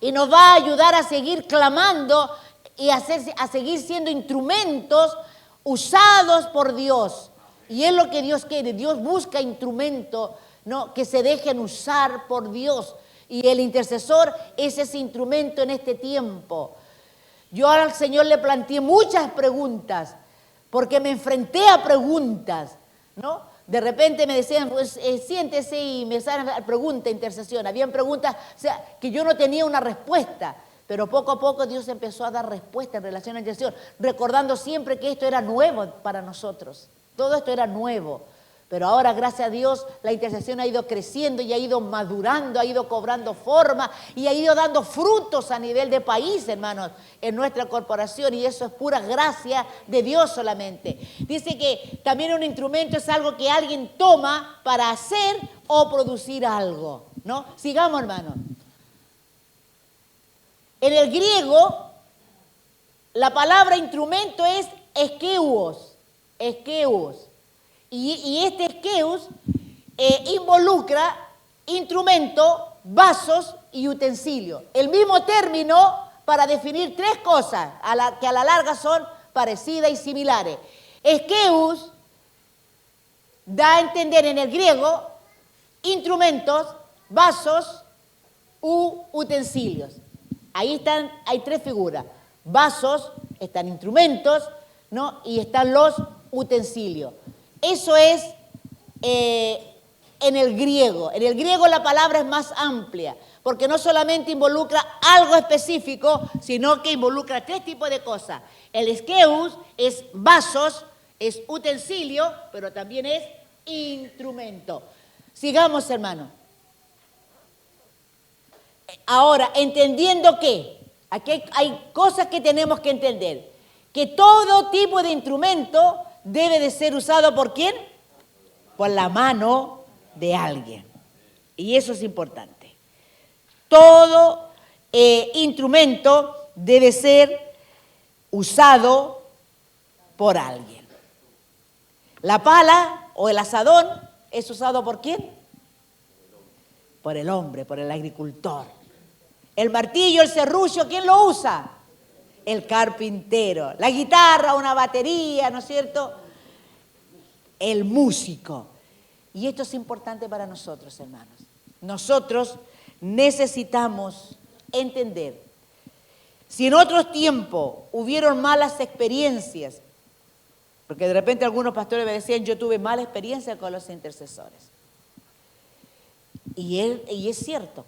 S1: Y nos va a ayudar a seguir clamando y a seguir siendo instrumentos usados por Dios. Y es lo que Dios quiere. Dios busca instrumentos, ¿no?, que se dejen usar por Dios. Y el intercesor es ese instrumento en este tiempo. Yo al Señor le planteé muchas preguntas, porque me enfrenté a preguntas, ¿no? De repente me decían, pues siéntese y me salen preguntas, intercesión. Habían preguntas, o sea, que yo no tenía una respuesta. Pero poco a poco Dios empezó a dar respuesta en relación a la intercesión, recordando siempre que esto era nuevo para nosotros. Todo esto era nuevo, pero ahora, gracias a Dios, la intercesión ha ido creciendo y ha ido madurando, ha ido cobrando forma y ha ido dando frutos a nivel de país, hermanos, en nuestra corporación, y eso es pura gracia de Dios solamente. Dice que también un instrumento es algo que alguien toma para hacer o producir algo, ¿no? Sigamos, hermanos. En el griego, la palabra instrumento es eskeus. Y este eskeus involucra instrumento, vasos y utensilios. El mismo término para definir tres cosas que a la larga son parecidas y similares.
S2: Eskeus da a entender en el griego instrumentos, vasos u utensilios. Ahí hay tres figuras. Vasos, están instrumentos, ¿no? Y están los utensilios. Eso es en el griego. En el griego la palabra es más amplia, porque no solamente involucra algo específico, sino que involucra tres tipos de cosas. El eskeus es vasos, es utensilio, pero también es instrumento. Sigamos, hermano. Ahora, entendiendo que, aquí hay cosas que tenemos que entender, que todo tipo de instrumento debe de ser usado ¿por quién? Por la mano de alguien. Y eso es importante. Todo instrumento debe ser usado por alguien. La pala o el asadón es usado ¿por quién? Por el hombre, por el agricultor. El martillo, el serrucho, ¿quién lo usa? El carpintero. La guitarra, una batería, ¿no es cierto? El músico. Y esto es importante para nosotros, hermanos. Nosotros necesitamos entender. Si en otros tiempos hubieron malas experiencias, porque de repente algunos pastores me decían, yo tuve mala experiencia con los intercesores. Y es cierto.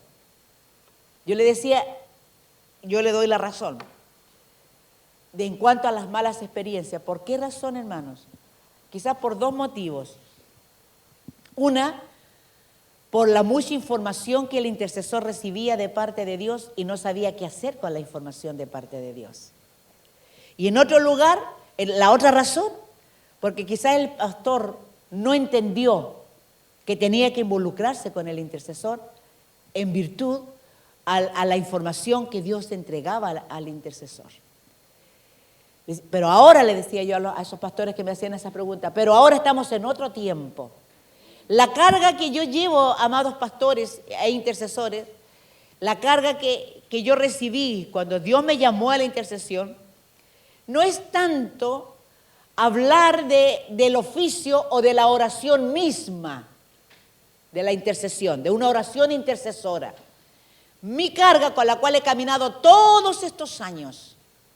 S2: Yo le decía, yo le doy la razón. En cuanto a las malas experiencias. ¿Por qué razón, hermanos? Quizás por dos motivos. Una, por la mucha información que el intercesor recibía de parte de Dios y no sabía qué hacer con la información de parte de Dios. Y en otro lugar, la otra razón, porque quizás el pastor no entendió que tenía que involucrarse con el intercesor en virtud a la información que Dios entregaba al intercesor. Pero ahora, le decía yo a esos pastores que me hacían esa pregunta, pero ahora estamos en otro tiempo. La carga que yo llevo, amados pastores e intercesores, la carga que yo recibí cuando Dios me llamó a la intercesión, no es tanto hablar del oficio o de la oración misma, de la intercesión, de una oración intercesora. Mi carga con la cual he caminado todos estos años,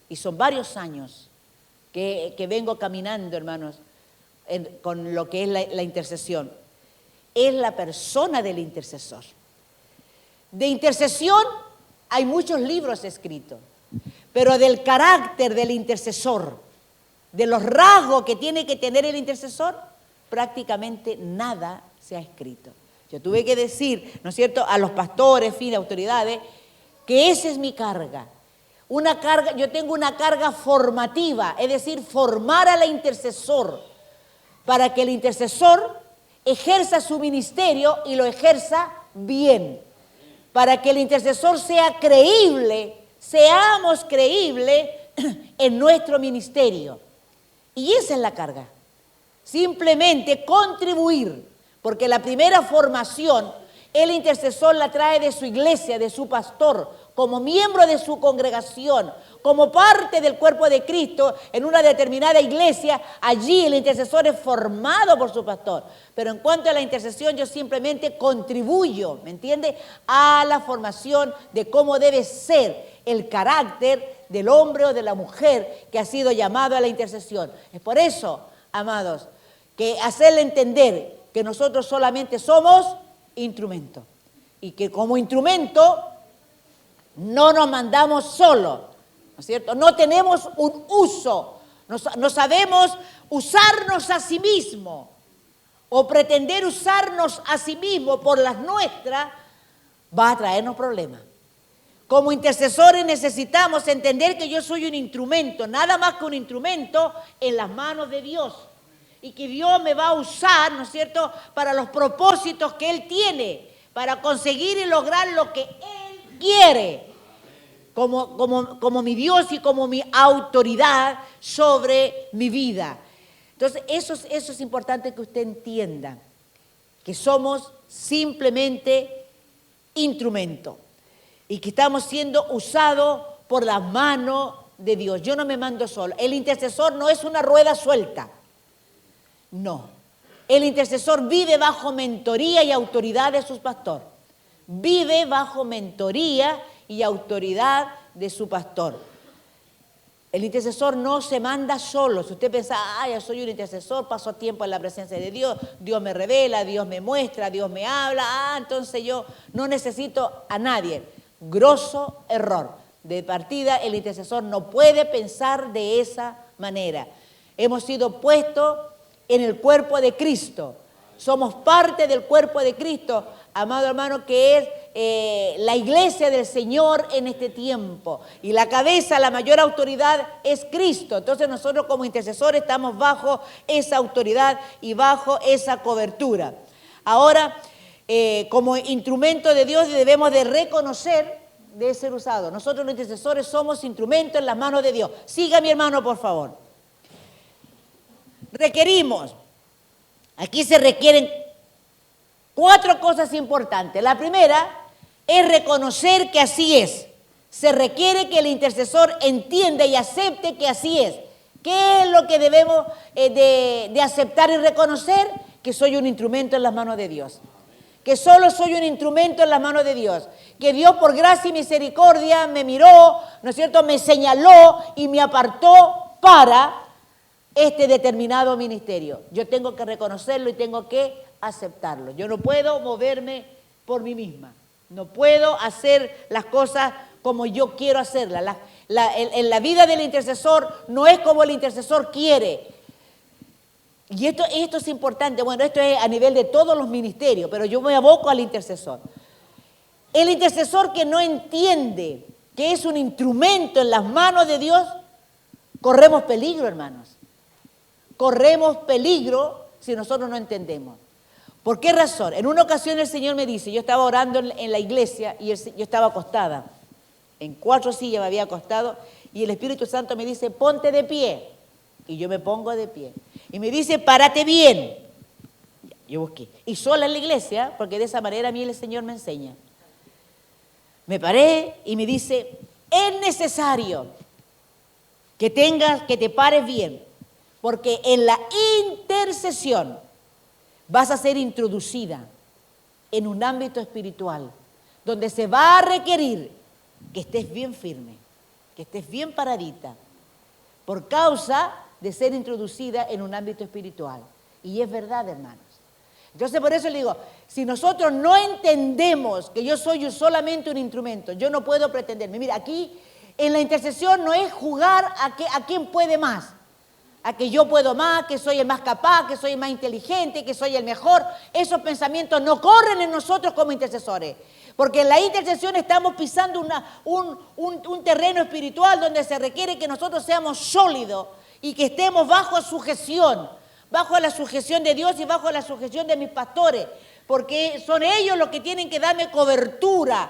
S2: y son varios años que vengo caminando, hermanos, con lo que es la intercesión, es la persona del intercesor. De intercesión hay muchos libros escritos, pero del carácter del intercesor, de los rasgos que tiene que tener el intercesor, prácticamente nada se ha escrito. Yo tuve que decir, ¿no es cierto?, a los pastores, autoridades, que esa es mi carga. Una carga, yo tengo una carga formativa, es decir, formar al intercesor para que el intercesor ejerza su ministerio y lo ejerza bien. Para que el intercesor sea creíble, seamos creíbles en nuestro ministerio. Y esa es la carga. Simplemente contribuir. Porque la primera formación, el intercesor la trae de su iglesia, de su pastor, como miembro de su congregación, como parte del cuerpo de Cristo en una determinada iglesia. Allí el intercesor es formado por su pastor. Pero en cuanto a la intercesión, yo simplemente contribuyo, ¿me entiende?, a la formación de cómo debe ser el carácter del hombre o de la mujer que ha sido llamado a la intercesión. Es por eso, amados, que hacerle entender que nosotros solamente somos instrumentos y que como instrumento no nos mandamos solos, ¿no es cierto? No tenemos un uso, no sabemos usarnos a sí mismos o pretender usarnos a sí mismos por las nuestras, va a traernos problemas. Como intercesores necesitamos entender que yo soy un instrumento, nada más que un instrumento en las manos de Dios. Y que Dios me va a usar, ¿no es cierto?, para los propósitos que Él tiene, para conseguir y lograr lo que Él quiere, como mi Dios y como mi autoridad sobre mi vida. Entonces, eso es importante que usted entienda, que somos simplemente instrumentos y que estamos siendo usados por la mano de Dios. Yo no me mando solo. El intercesor no es una rueda suelta. No. El intercesor vive bajo mentoría y autoridad de su pastor. Vive bajo mentoría y autoridad de su pastor. El intercesor no se manda solo. Si usted piensa, yo soy un intercesor, paso tiempo en la presencia de Dios, Dios me revela, Dios me muestra, Dios me habla, entonces yo no necesito a nadie. Grosso error. De partida, el intercesor no puede pensar de esa manera. Hemos sido puestos en el cuerpo de Cristo. Somos parte del cuerpo de Cristo, amado hermano, que es la iglesia del Señor en este tiempo. Y la cabeza, la mayor autoridad es Cristo. Entonces nosotros como intercesores estamos bajo esa autoridad y bajo esa cobertura. Ahora, como instrumento de Dios debemos de reconocer de ser usado. Nosotros los intercesores somos instrumentos en las manos de Dios. Siga mi hermano, por favor. Requerimos, aquí se requieren 4 cosas importantes. La primera es reconocer que así es. Se requiere que el intercesor entienda y acepte que así es. ¿Qué es lo que debemos de aceptar y reconocer? Que soy un instrumento en las manos de Dios. Que solo soy un instrumento en las manos de Dios. Que Dios por gracia y misericordia me miró, ¿no es cierto?, me señaló y me apartó para este determinado ministerio. Yo tengo que reconocerlo y tengo que aceptarlo. Yo no puedo moverme por mí misma. No puedo hacer las cosas como yo quiero hacerlas. En la vida del intercesor no es como el intercesor quiere. Y esto es importante. Bueno, esto es a nivel de todos los ministerios, pero yo me aboco al intercesor. El intercesor que no entiende que es un instrumento en las manos de Dios, corremos peligro, hermanos. Corremos peligro si nosotros no entendemos. ¿Por qué razón? En una ocasión el Señor me dice, yo estaba orando en la iglesia y yo estaba acostada. En 4 sillas me había acostado y el Espíritu Santo me dice, ponte de pie. Y yo me pongo de pie. Y me dice, párate bien. Yo busqué. Y sola en la iglesia, porque de esa manera a mí el Señor me enseña. Me paré y me dice, es necesario que te pares bien, porque en la intercesión vas a ser introducida en un ámbito espiritual donde se va a requerir que estés bien firme, que estés bien paradita, por causa de ser introducida en un ámbito espiritual. Y es verdad, hermanos. Entonces, por eso le digo, si nosotros no entendemos que yo soy solamente un instrumento, yo no puedo pretenderme. Mira, aquí en la intercesión no es jugar a quién puede más, a que yo puedo más, que soy el más capaz, que soy el más inteligente, que soy el mejor. Esos pensamientos no corren en nosotros como intercesores. Porque en la intercesión estamos pisando un terreno espiritual donde se requiere que nosotros seamos sólidos y que estemos bajo sujeción, bajo la sujeción de Dios y bajo la sujeción de mis pastores, porque son ellos los que tienen que darme cobertura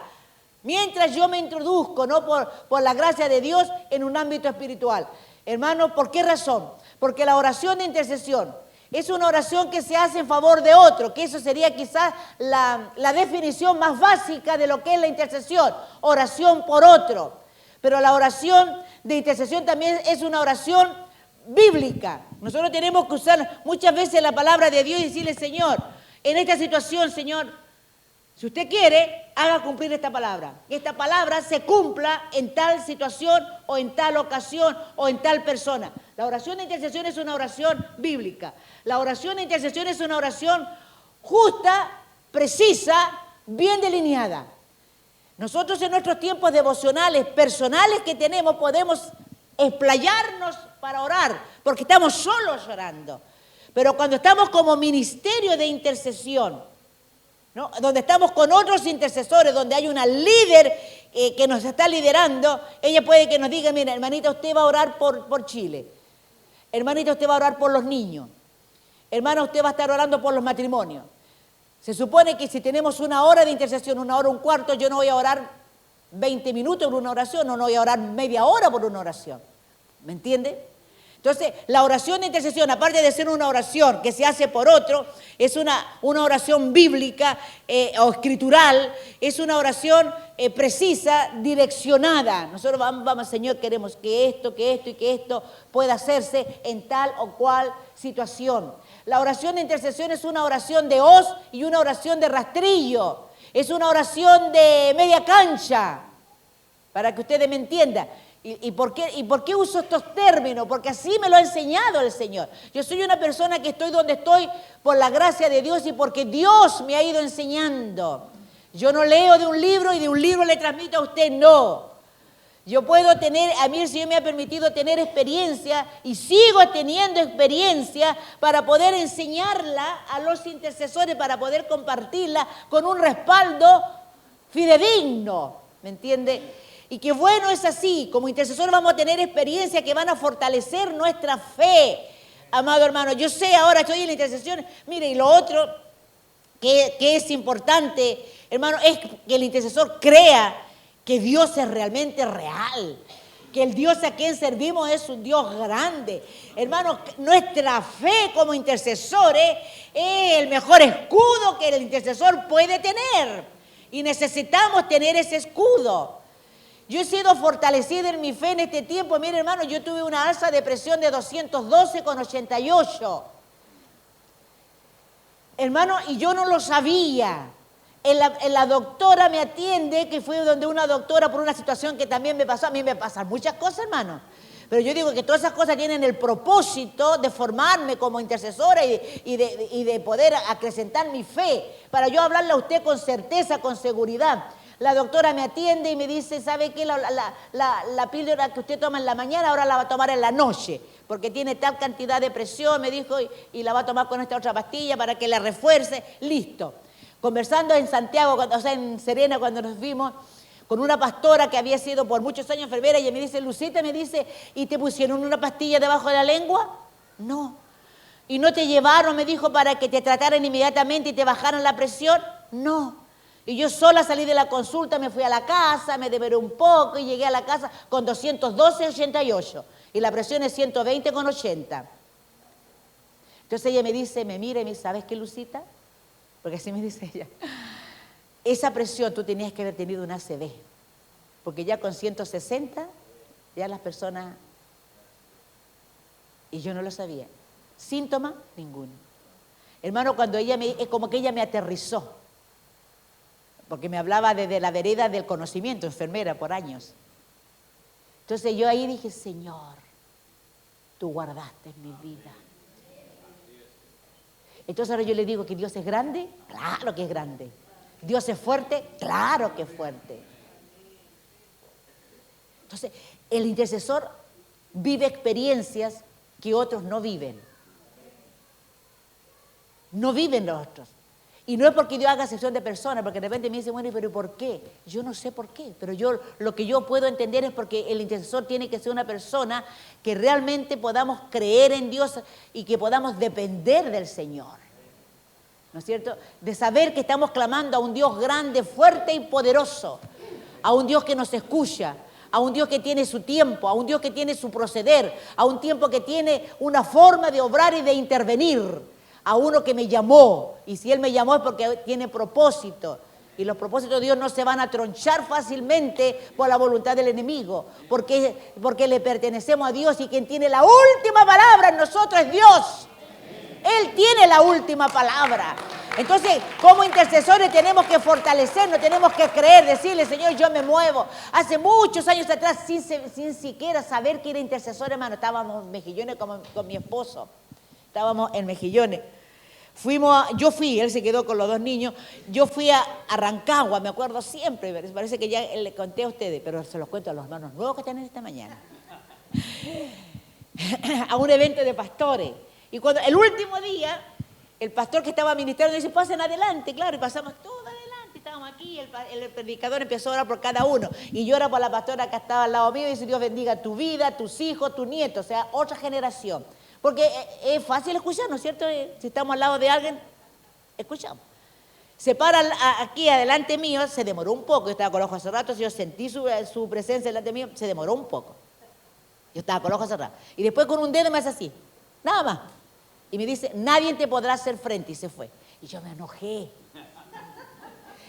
S2: mientras yo me introduzco, ¿no?, por la gracia de Dios en un ámbito espiritual. Hermano, ¿por qué razón? Porque la oración de intercesión es una oración que se hace en favor de otro, que eso sería quizás la definición más básica de lo que es la intercesión, oración por otro. Pero la oración de intercesión también es una oración bíblica. Nosotros tenemos que usar muchas veces la palabra de Dios y decirle, Señor, en esta situación, Señor, si usted quiere, haga cumplir esta palabra. Que esta palabra se cumpla en tal situación o en tal ocasión o en tal persona. La oración de intercesión es una oración bíblica. La oración de intercesión es una oración justa, precisa, bien delineada. Nosotros en nuestros tiempos devocionales, personales que tenemos, podemos explayarnos para orar, porque estamos solos orando. Pero cuando estamos como ministerio de intercesión, ¿no?, donde estamos con otros intercesores, donde hay una líder que nos está liderando, ella puede que nos diga, mira, hermanita, usted va a orar por Chile. Hermanita, usted va a orar por los niños. Hermana, usted va a estar orando por los matrimonios. Se supone que si tenemos 1 hora de intercesión, 1 hora, 1/4, yo no voy a orar 20 minutos por una oración, no voy a orar media hora por una oración. ¿Me entiende? Entonces, la oración de intercesión, aparte de ser una oración que se hace por otro, es una oración bíblica o escritural, es una oración precisa, direccionada. Nosotros vamos, Señor, queremos que esto y que esto pueda hacerse en tal o cual situación. La oración de intercesión es una oración de hoz y una oración de rastrillo. Es una oración de media cancha, para que ustedes me entiendan. ¿Y por qué uso estos términos? Porque así me lo ha enseñado el Señor. Yo soy una persona que estoy donde estoy por la gracia de Dios y porque Dios me ha ido enseñando. Yo no leo de un libro y de un libro le transmito a usted, no. Yo puedo tener, a mí el Señor me ha permitido tener experiencia y sigo teniendo experiencia para poder enseñarla a los intercesores, para poder compartirla con un respaldo fidedigno, ¿me entiende? Y que bueno es así, como intercesores vamos a tener experiencias que van a fortalecer nuestra fe, amado hermano. Yo sé, ahora estoy en la intercesión, mire, y lo otro que es importante, hermano, es que el intercesor crea que Dios es realmente real, que el Dios a quien servimos es un Dios grande. Hermano, nuestra fe como intercesores es el mejor escudo que el intercesor puede tener. Y necesitamos tener ese escudo. Yo he sido fortalecida en mi fe en este tiempo. Mire, hermano, yo tuve una alza de presión de 212,88. Hermano, y yo no lo sabía. La doctora me atiende, que fue donde una doctora por una situación que también me pasó. A mí me pasan muchas cosas, hermano. Pero yo digo que todas esas cosas tienen el propósito de formarme como intercesora y de poder acrecentar mi fe. Para yo hablarle a usted con certeza, con seguridad. La doctora me atiende y me dice, ¿sabe qué? La píldora que usted toma en la mañana ahora la va a tomar en la noche. Porque tiene tal cantidad de presión, me dijo, y la va a tomar con esta otra pastilla para que la refuerce. Listo. Conversando en Santiago, o sea, en Serena, cuando nos vimos, con una pastora que había sido por muchos años enfermera, y ella me dice, Lucita, me dice, ¿y te pusieron una pastilla debajo de la lengua? No. ¿Y no te llevaron, me dijo, para que te trataran inmediatamente y te bajaran la presión? No. Y yo sola salí de la consulta, me fui a la casa, me devoré un poco y llegué a la casa con 212,88. Y la presión es 120,80. Entonces ella me dice, me mira y me dice, ¿sabes qué, Lucita? Porque así me dice ella, esa presión tú tenías que haber tenido una ACV, porque ya con 160, ya las personas, y yo no lo sabía, síntoma ninguno. Hermano, cuando ella es como que ella me aterrizó, porque me hablaba desde la vereda del conocimiento, enfermera por años. Entonces yo ahí dije, Señor, tú guardaste mi vida. Entonces ahora yo le digo que Dios es grande, claro que es grande. Dios es fuerte, claro que es fuerte. Entonces, el intercesor vive experiencias que otros no viven. No viven los otros. Y no es porque Dios haga excepción de personas, porque de repente me dicen, bueno, ¿pero por qué? Yo no sé por qué, pero lo que yo puedo entender es porque el intercesor tiene que ser una persona que realmente podamos creer en Dios y que podamos depender del Señor. ¿No es cierto? De saber que estamos clamando a un Dios grande, fuerte y poderoso, a un Dios que nos escucha, a un Dios que tiene su tiempo, a un Dios que tiene su proceder, a un tiempo que tiene una forma de obrar y de intervenir. A uno que me llamó, y si Él me llamó es porque tiene propósito, y los propósitos de Dios no se van a tronchar fácilmente por la voluntad del enemigo, porque le pertenecemos a Dios y quien tiene la última palabra en nosotros es Dios. Él tiene la última palabra. Entonces, como intercesores tenemos que fortalecernos, tenemos que creer, decirle, Señor, yo me muevo. Hace muchos años atrás, sin siquiera saber que era intercesor, hermano, estábamos en Mejillones con mi esposo. Estábamos en Mejillones. Yo fui, él se quedó con los dos niños, yo fui a Rancagua, me acuerdo siempre, parece que ya le conté a ustedes, pero se los cuento a los hermanos nuevos que están en esta mañana. A un evento de pastores. Y cuando el último día, el pastor que estaba ministrando dice, pasen adelante, claro, y pasamos todo adelante, estábamos aquí, el predicador empezó a orar por cada uno, y yo ora por la pastora que estaba al lado mío, y dice, Dios bendiga tu vida, tus hijos, tus nietos, o sea, otra generación. Porque es fácil escuchar, ¿no es cierto? Si estamos al lado de alguien, escuchamos. Se para aquí adelante mío, se demoró un poco, yo estaba con los ojos cerrados, yo sentí su presencia delante mío, se demoró un poco. Yo estaba con los ojos cerrados. Y después con un dedo me hace así, nada más. Y me dice, nadie te podrá hacer frente, y se fue. Y yo me enojé.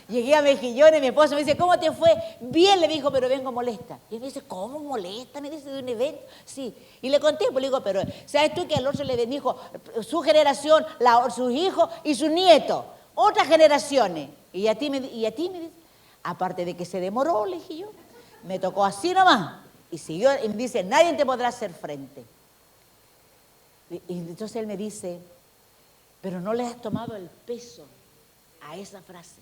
S2: Llegué a Mejillones, mi esposo me dice, ¿cómo te fue? Bien, le dijo, pero vengo molesta. Y él me dice, ¿cómo molesta? Me dice, de un evento. Sí. Y le conté, pues le digo, pero ¿sabes tú que al otro le bendijo su generación, sus hijos y sus nietos? Otras generaciones. Y a ti me dice, aparte de que se demoró, le dije yo, me tocó así nomás. Y siguió, y me dice, nadie te podrá hacer frente. Y entonces él me dice, pero no le has tomado el peso a esa frase.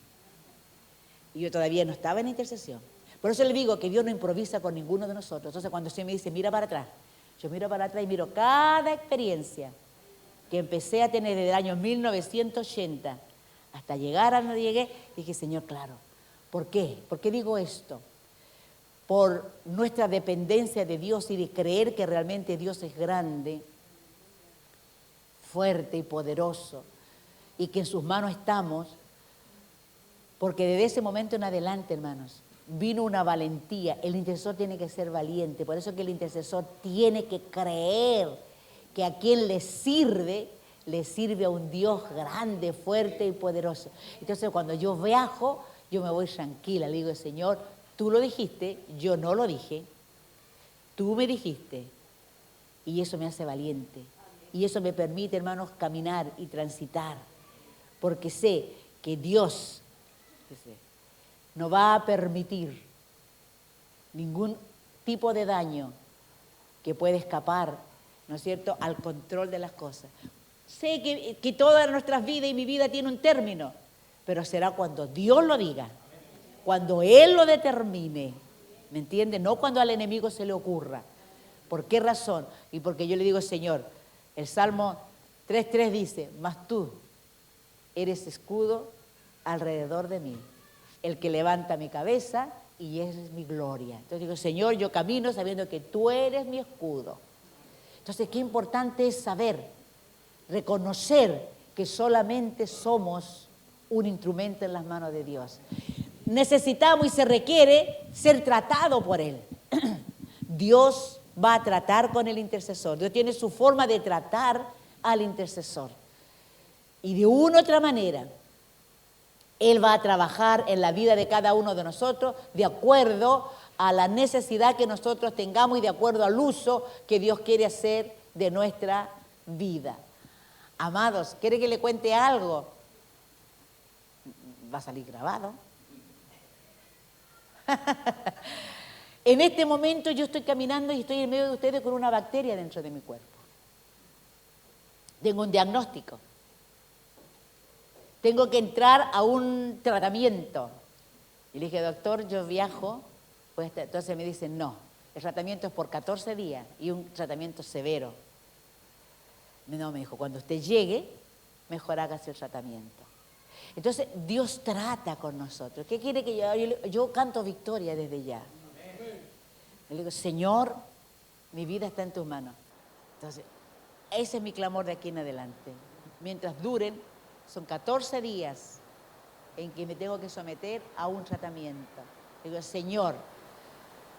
S2: Y yo todavía no estaba en intercesión. Por eso le digo que Dios no improvisa con ninguno de nosotros. Entonces cuando usted me dice, mira para atrás, yo miro para atrás y miro cada experiencia que empecé a tener desde el año 1980 hasta llegar a donde llegué. Dije, Señor, claro. ¿Por qué? ¿Por qué digo esto? Por nuestra dependencia de Dios y de creer que realmente Dios es grande, fuerte y poderoso, y que en sus manos estamos. Porque desde ese momento en adelante, hermanos, vino una valentía. El intercesor tiene que ser valiente. Por eso que el intercesor tiene que creer que a quien le sirve a un Dios grande, fuerte y poderoso. Entonces, cuando yo viajo, yo me voy tranquila. Le digo, Señor, tú lo dijiste, yo no lo dije. Tú me dijiste. Y eso me hace valiente. Y eso me permite, hermanos, caminar y transitar. Porque sé que Dios no va a permitir ningún tipo de daño que pueda escapar, ¿no es cierto?, al control de las cosas. Sé que todas nuestras vidas y mi vida tiene un término, pero será cuando Dios lo diga, cuando Él lo determine, ¿me entiende? No cuando al enemigo se le ocurra. ¿Por qué razón? Y porque yo le digo, Señor, el Salmo 3:3 dice, mas tú eres escudo alrededor de mí, el que levanta mi cabeza y esa es mi gloria. Entonces digo, Señor, yo camino sabiendo que tú eres mi escudo. Entonces, qué importante es saber, reconocer que solamente somos un instrumento en las manos de Dios. Necesitamos y se requiere ser tratado por Él. Dios va a tratar con el intercesor. Dios tiene su forma de tratar al intercesor. Y de una u otra manera, Él va a trabajar en la vida de cada uno de nosotros de acuerdo a la necesidad que nosotros tengamos y de acuerdo al uso que Dios quiere hacer de nuestra vida. Amados, ¿quiere que le cuente algo? Va a salir grabado. En este momento yo estoy caminando y estoy en medio de ustedes con una bacteria dentro de mi cuerpo. Tengo un diagnóstico. Tengo que entrar a un tratamiento. Y le dije, doctor, yo viajo. Pues entonces me dicen, no, el tratamiento es por 14 días y un tratamiento severo. No, me dijo, cuando usted llegue, mejor hágase el tratamiento. Entonces, Dios trata con nosotros. ¿Qué quiere que yo canto victoria desde ya? Le digo, Señor, mi vida está en tus manos. Entonces, ese es mi clamor de aquí en adelante. Mientras duren, son 14 días en que me tengo que someter a un tratamiento. Le digo, Señor,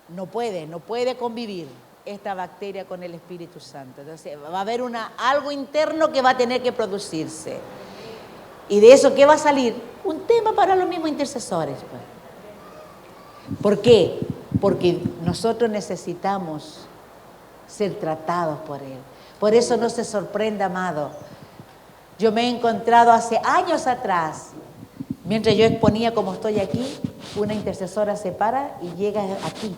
S2: no puede convivir esta bacteria con el Espíritu Santo. Entonces, va a haber algo interno que va a tener que producirse. Y de eso, ¿qué va a salir? Un tema para los mismos intercesores. Pues. ¿Por qué? Porque nosotros necesitamos ser tratados por Él. Por eso no se sorprenda, amado. Yo me he encontrado hace años atrás, mientras yo exponía como estoy aquí, una intercesora se para y llega aquí,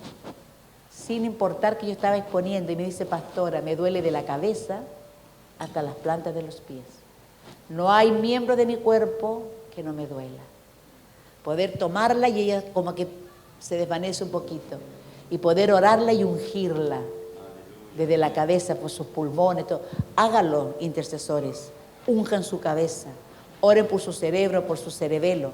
S2: sin importar que yo estaba exponiendo, y me dice, pastora, me duele de la cabeza hasta las plantas de los pies. No hay miembro de mi cuerpo que no me duela. Poder tomarla y ella como que se desvanece un poquito. Y poder orarla y ungirla desde la cabeza por sus pulmones. Todo. Háganlo, intercesores. Unjan su cabeza. Oren por su cerebro, por su cerebelo.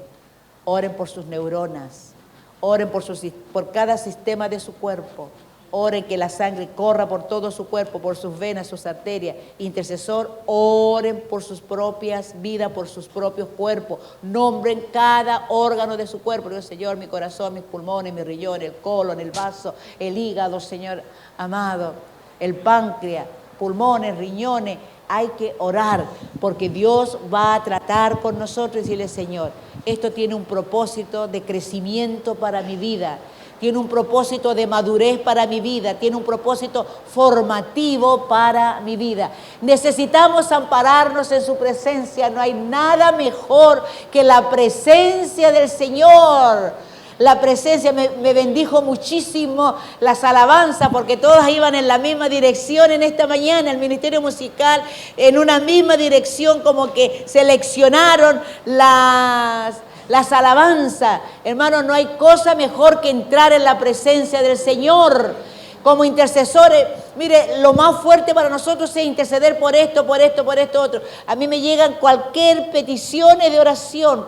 S2: Oren por sus neuronas. Oren por cada sistema de su cuerpo. Oren que la sangre corra por todo su cuerpo, por sus venas, sus arterias. Intercesor, oren por sus propias vidas, por sus propios cuerpos. Nombren cada órgano de su cuerpo. Digo, Señor, mi corazón, mis pulmones, mis riñones, el colon, el vaso, el hígado, Señor amado, el páncreas, pulmones, riñones. Hay que orar porque Dios va a tratar con nosotros y decirle, Señor, esto tiene un propósito de crecimiento para mi vida, tiene un propósito de madurez para mi vida, tiene un propósito formativo para mi vida. Necesitamos ampararnos en su presencia. No hay nada mejor que la presencia del Señor. La presencia me bendijo muchísimo las alabanzas, porque todas iban en la misma dirección en esta mañana, el ministerio musical en una misma dirección, como que seleccionaron las alabanzas. Hermano, no hay cosa mejor que entrar en la presencia del Señor. Como intercesores, mire, lo más fuerte para nosotros es interceder por esto, otro. A mí me llegan cualquier petición de oración,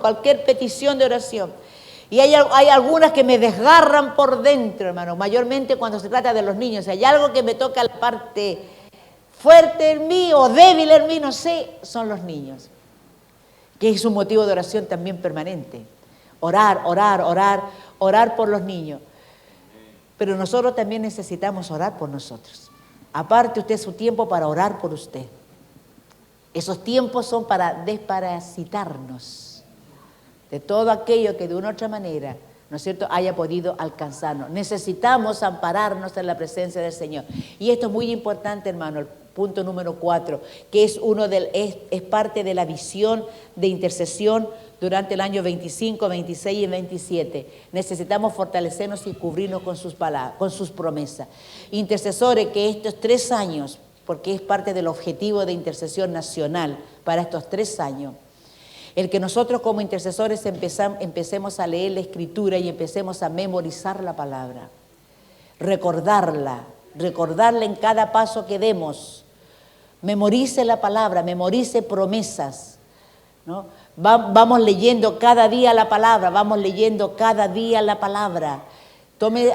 S2: Y hay algunas que me desgarran por dentro, hermano, mayormente cuando se trata de los niños. Si hay algo que me toca la parte fuerte en mí o débil en mí, no sé, son los niños. Que es un motivo de oración también permanente. Orar por los niños. Pero nosotros también necesitamos orar por nosotros. Aparte usted su tiempo para orar por usted. Esos tiempos son para desparasitarnos de todo aquello que de una u otra manera, ¿no es cierto?, haya podido alcanzarnos. Necesitamos ampararnos en la presencia del Señor. Y esto es muy importante, hermano, el punto número 4, que es parte de la visión de intercesión durante el año 25, 26 y 27. Necesitamos fortalecernos y cubrirnos con sus palabras, con sus promesas. Intercesores, que estos 3 años, porque es parte del objetivo de intercesión nacional para estos 3 años, el que nosotros como intercesores empecemos a leer la Escritura y empecemos a memorizar la palabra, recordarla en cada paso que demos. Memorice la palabra, memorice promesas, ¿no? Vamos leyendo cada día la palabra,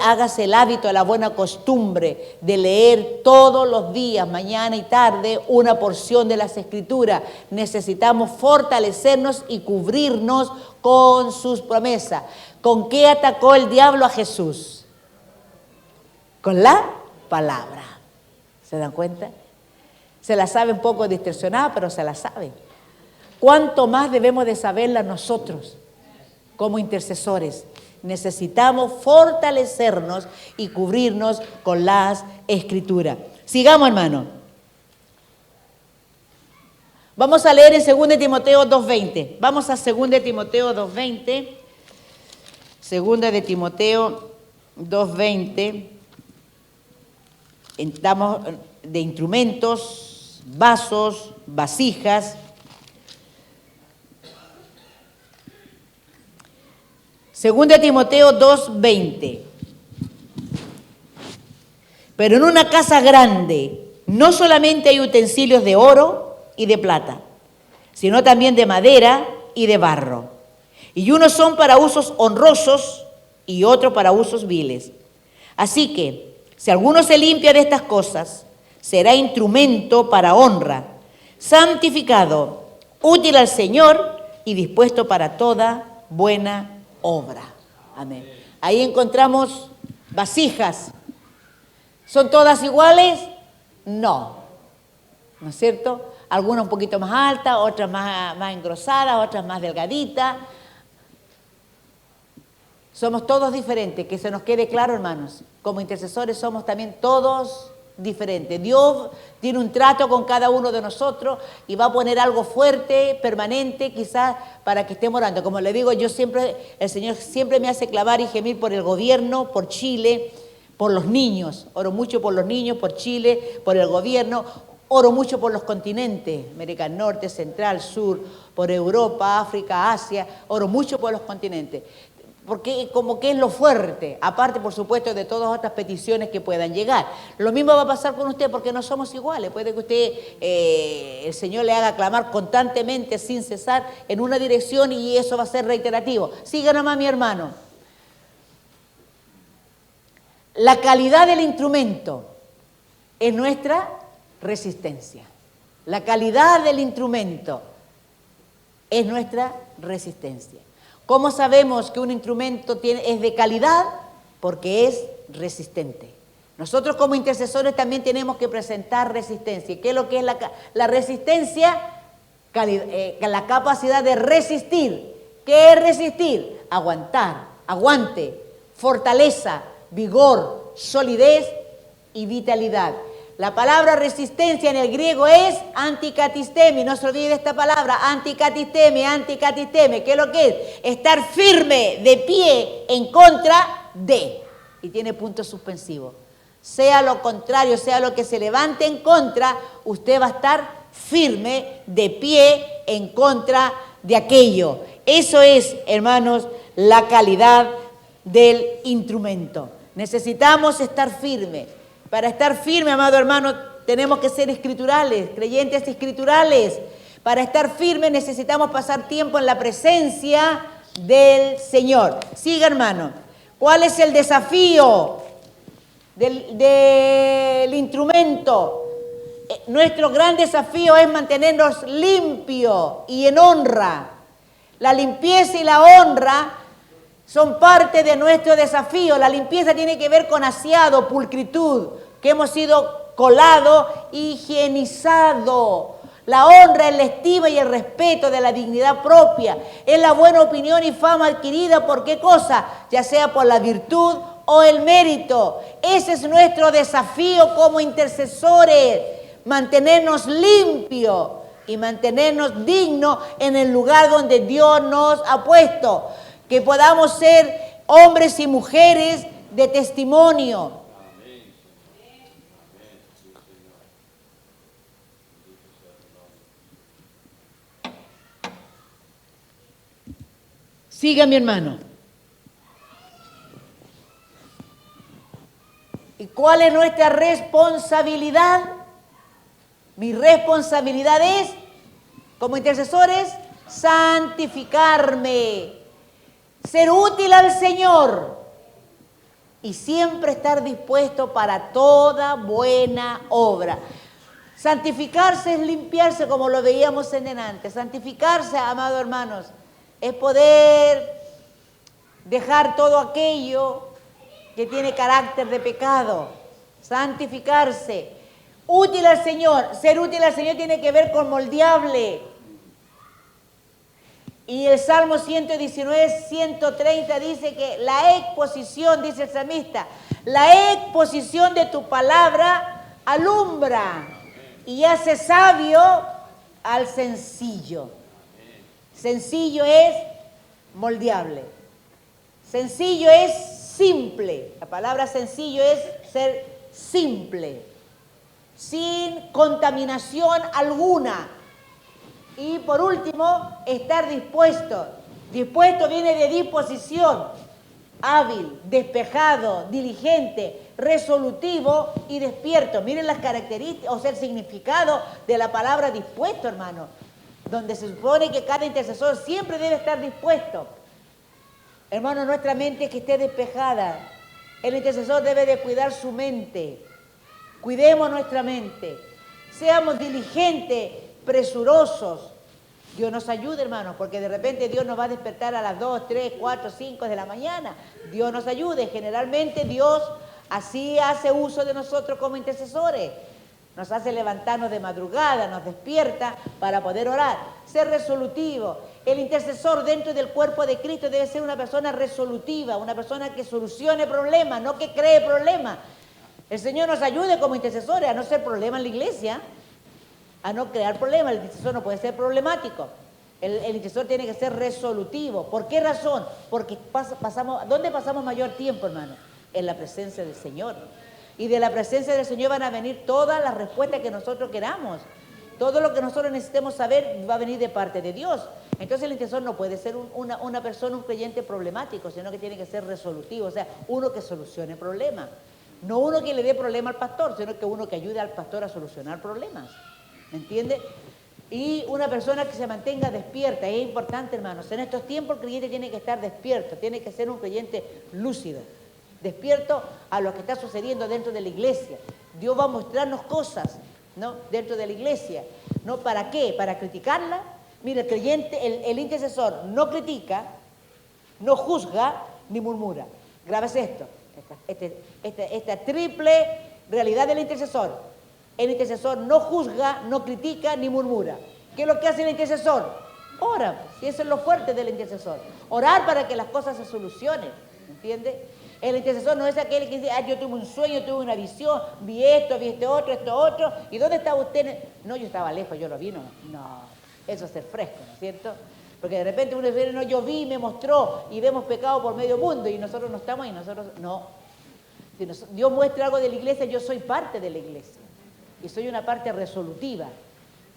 S2: hágase el hábito, la buena costumbre de leer todos los días, mañana y tarde, una porción de las Escrituras. Necesitamos fortalecernos y cubrirnos con sus promesas. ¿Con qué atacó el diablo a Jesús? Con la palabra. ¿Se dan cuenta? Se la sabe un poco distorsionada, pero se la sabe. ¿Cuánto más debemos de saberla nosotros como intercesores? Necesitamos fortalecernos y cubrirnos con las Escrituras. Sigamos, hermano. Vamos a leer en 2 Timoteo 2:20. Vamos a 2 Timoteo 2:20. 2 de Timoteo 2:20. Estamos de instrumentos, vasos, vasijas. 2 Timoteo 2:20. Pero en una casa grande no solamente hay utensilios de oro y de plata, sino también de madera y de barro. Y unos son para usos honrosos y otros para usos viles. Así que, si alguno se limpia de estas cosas, será instrumento para honra, santificado, útil al Señor y dispuesto para toda buena obra. Amén. Ahí encontramos vasijas. ¿Son todas iguales? No. ¿No es cierto? Algunas un poquito más altas, otras más engrosadas, otras más delgaditas. Somos todos diferentes, que se nos quede claro, hermanos. Como intercesores somos también todos diferentes. Dios tiene un trato con cada uno de nosotros y va a poner algo fuerte, permanente, quizás para que estemos orando. Como le digo, el Señor siempre me hace clamar y gemir por el gobierno, por Chile, por los niños. Oro mucho por los niños, por Chile, por el gobierno. Oro mucho por los continentes, América Norte, Central, Sur, por Europa, África, Asia. Oro mucho por los continentes. Porque como que es lo fuerte, aparte por supuesto de todas otras peticiones que puedan llegar. Lo mismo va a pasar con usted porque no somos iguales. Puede que usted, el Señor le haga clamar constantemente sin cesar en una dirección y eso va a ser reiterativo. Siga nomás, mi hermano. La calidad del instrumento es nuestra resistencia. La calidad del instrumento es nuestra resistencia. ¿Cómo sabemos que un instrumento es de calidad? Porque es resistente. Nosotros como intercesores también tenemos que presentar resistencia. ¿Qué es lo que es la resistencia? La capacidad de resistir ¿Qué es resistir? Aguantar, aguante, fortaleza, vigor, solidez y vitalidad. La palabra resistencia en el griego es anticatistemi. No se olvide esta palabra, anticatistemi, anticatistemi. ¿Qué es lo que es? Estar firme, de pie, en contra de. Y tiene puntos suspensivos. Sea lo contrario, sea lo que se levante en contra, usted va a estar firme, de pie, en contra de aquello. Eso es, hermanos, la calidad del instrumento. Necesitamos estar firmes. Para estar firme, amado hermano, tenemos que ser escriturales, creyentes escriturales. Para estar firme necesitamos pasar tiempo en la presencia del Señor. Siga, hermano. ¿Cuál es el desafío del instrumento? Nuestro gran desafío es mantenernos limpios y en honra. La limpieza y la honra son parte de nuestro desafío. La limpieza tiene que ver con aseado, pulcritud, que hemos sido colado, higienizado. La honra es la estima y el respeto de la dignidad propia. Es la buena opinión y fama adquirida por qué cosa, ya sea por la virtud o el mérito. Ese es nuestro desafío como intercesores, mantenernos limpios y mantenernos dignos en el lugar donde Dios nos ha puesto. Que podamos ser hombres y mujeres de testimonio. Siga, mi hermano. ¿Y cuál es nuestra responsabilidad? Mi responsabilidad es, como intercesores, santificarme, ser útil al Señor y siempre estar dispuesto para toda buena obra. Santificarse es limpiarse, como lo veíamos en delante. Santificarse, amados hermanos, es poder dejar todo aquello que tiene carácter de pecado. Santificarse. Útil al Señor. Ser útil al Señor tiene que ver con moldeable. Y el Salmo 119, 130 dice que la exposición, dice el salmista, la exposición de tu palabra alumbra y hace sabio al sencillo. Sencillo es moldeable. Sencillo es simple. La palabra sencillo es ser simple, sin contaminación alguna. Y por último, estar dispuesto. Dispuesto viene de disposición, hábil, despejado, diligente, resolutivo y despierto. Miren las características, o sea, el significado de la palabra dispuesto, hermano, donde se supone que cada intercesor siempre debe estar dispuesto. Hermano, nuestra mente es que esté despejada. El intercesor debe de cuidar su mente. Cuidemos nuestra mente. Seamos diligentes, presurosos. Dios nos ayude, hermanos, porque de repente Dios nos va a despertar a las 2, 3, 4, 5 de la mañana. Dios nos ayude. Generalmente Dios así hace uso de nosotros como intercesores. Nos hace levantarnos de madrugada, nos despierta para poder orar. Ser resolutivo. El intercesor dentro del cuerpo de Cristo debe ser una persona resolutiva, una persona que solucione problemas, no que cree problemas. El Señor nos ayude como intercesores a no ser problema en la iglesia, a no crear problemas. El intercesor no puede ser problemático. El intercesor tiene que ser resolutivo. ¿Por qué razón? Porque ¿dónde pasamos mayor tiempo, hermano? En la presencia del Señor. Y de la presencia del Señor van a venir todas las respuestas que nosotros queramos. Todo lo que nosotros necesitemos saber va a venir de parte de Dios. Entonces el intercesor no puede ser una persona, un creyente problemático, sino que tiene que ser resolutivo, o sea, uno que solucione problemas. No uno que le dé problema al pastor, sino que uno que ayude al pastor a solucionar problemas. ¿Me entiende? Y una persona que se mantenga despierta. Es importante, hermanos. En estos tiempos el creyente tiene que estar despierto, tiene que ser un creyente lúcido, despierto a lo que está sucediendo dentro de la iglesia. Dios va a mostrarnos cosas, ¿no? Dentro de la iglesia. ¿No? ¿Para qué? ¿Para criticarla? Mira, el creyente, el intercesor no critica, no juzga, ni murmura. Grábese esto. Esta triple realidad del intercesor. El intercesor no juzga, no critica, ni murmura. ¿Qué es lo que hace el intercesor? Ora, y eso es lo fuerte del intercesor. Orar para que las cosas se solucionen, ¿entiende? El intercesor no es aquel que dice, yo tuve un sueño, tuve una visión, vi esto, esto otro, ¿y dónde estaba usted? No, yo estaba lejos, yo lo vi, no, eso es ser fresco, ¿no es cierto? Porque de repente uno dice, no, yo vi, me mostró, y vemos pecado por medio mundo, y nosotros no estamos, y nosotros, no. Si Dios muestra algo de la iglesia, yo soy parte de la iglesia, y soy una parte resolutiva,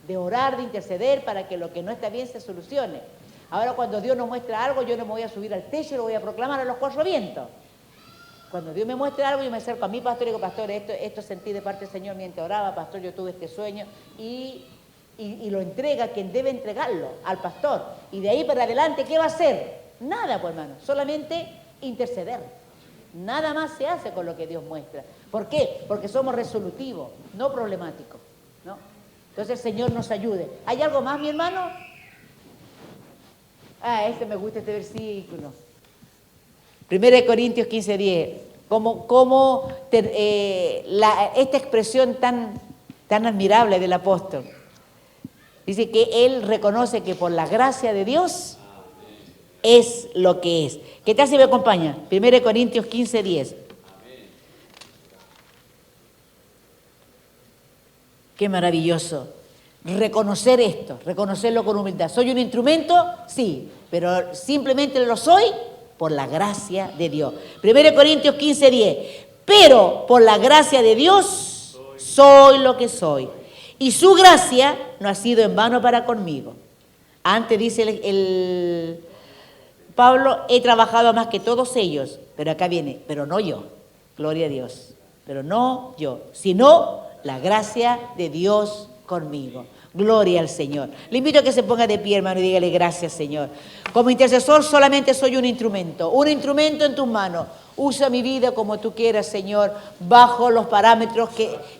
S2: de orar, de interceder, para que lo que no está bien se solucione. Ahora cuando Dios nos muestra algo, yo no me voy a subir al techo y lo voy a proclamar a los cuatro vientos. Cuando Dios me muestra algo, yo me acerco a mi pastor y digo, pastor, esto sentí de parte del Señor mientras oraba, pastor, yo tuve este sueño, y lo entrega quien debe entregarlo, al pastor. Y de ahí para adelante, ¿qué va a hacer? Nada, pues hermano, solamente interceder. Nada más se hace con lo que Dios muestra. ¿Por qué? Porque somos resolutivos, no problemáticos, ¿no? Entonces el Señor nos ayude. ¿Hay algo más, mi hermano? Me gusta este versículo. 1 Corintios 15:10. Esta expresión tan admirable del apóstol. Dice que él reconoce que por la gracia de Dios es lo que es. ¿Qué tal si me acompaña? 1 Corintios 15:10. Qué maravilloso. Reconocer esto, reconocerlo con humildad. ¿Soy un instrumento? Sí, pero simplemente lo soy por la gracia de Dios. 1 Corintios 15:10. Pero por la gracia de Dios soy lo que soy. Y su gracia no ha sido en vano para conmigo. Antes dice el Pablo, he trabajado más que todos ellos. Pero acá viene, pero no yo. Gloria a Dios. Pero no yo, sino la gracia de Dios conmigo. Gloria al Señor. Le invito a que se ponga de pie, hermano, y dígale gracias, Señor. Como intercesor solamente soy un instrumento en tus manos. Usa mi vida como tú quieras, Señor, bajo los parámetros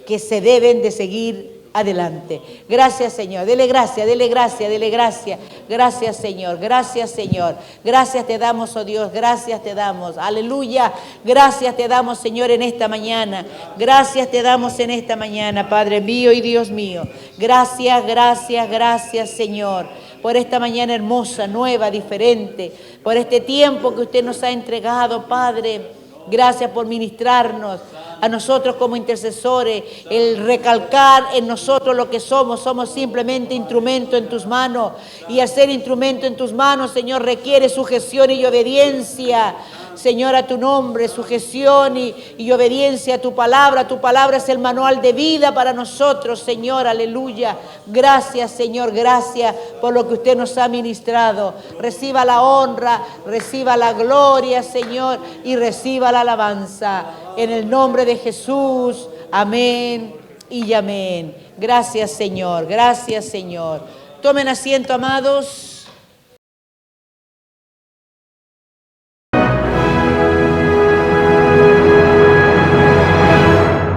S2: que se deben de seguir adelante. Gracias, Señor. Dele gracias, dele gracias, dele gracias. Gracias, Señor. Gracias, Señor. Gracias te damos, oh Dios. Gracias te damos. Aleluya. Gracias te damos, Señor, en esta mañana. Gracias te damos en esta mañana, Padre mío y Dios mío. Gracias, gracias, gracias, Señor, por esta mañana hermosa, nueva, diferente, por este tiempo que usted nos ha entregado, Padre. Gracias por ministrarnos a nosotros como intercesores, el recalcar en nosotros lo que somos simplemente instrumento en tus manos, y al ser instrumento en tus manos, Señor, requiere sujeción y obediencia, Señor, a tu nombre, sujeción y obediencia a tu palabra es el manual de vida para nosotros, Señor, aleluya. Gracias, Señor, gracias por lo que usted nos ha ministrado. Reciba la honra, reciba la gloria, Señor, y reciba la alabanza. En el nombre de Jesús, amén y amén. Gracias, Señor, gracias, Señor. Tomen asiento, amados.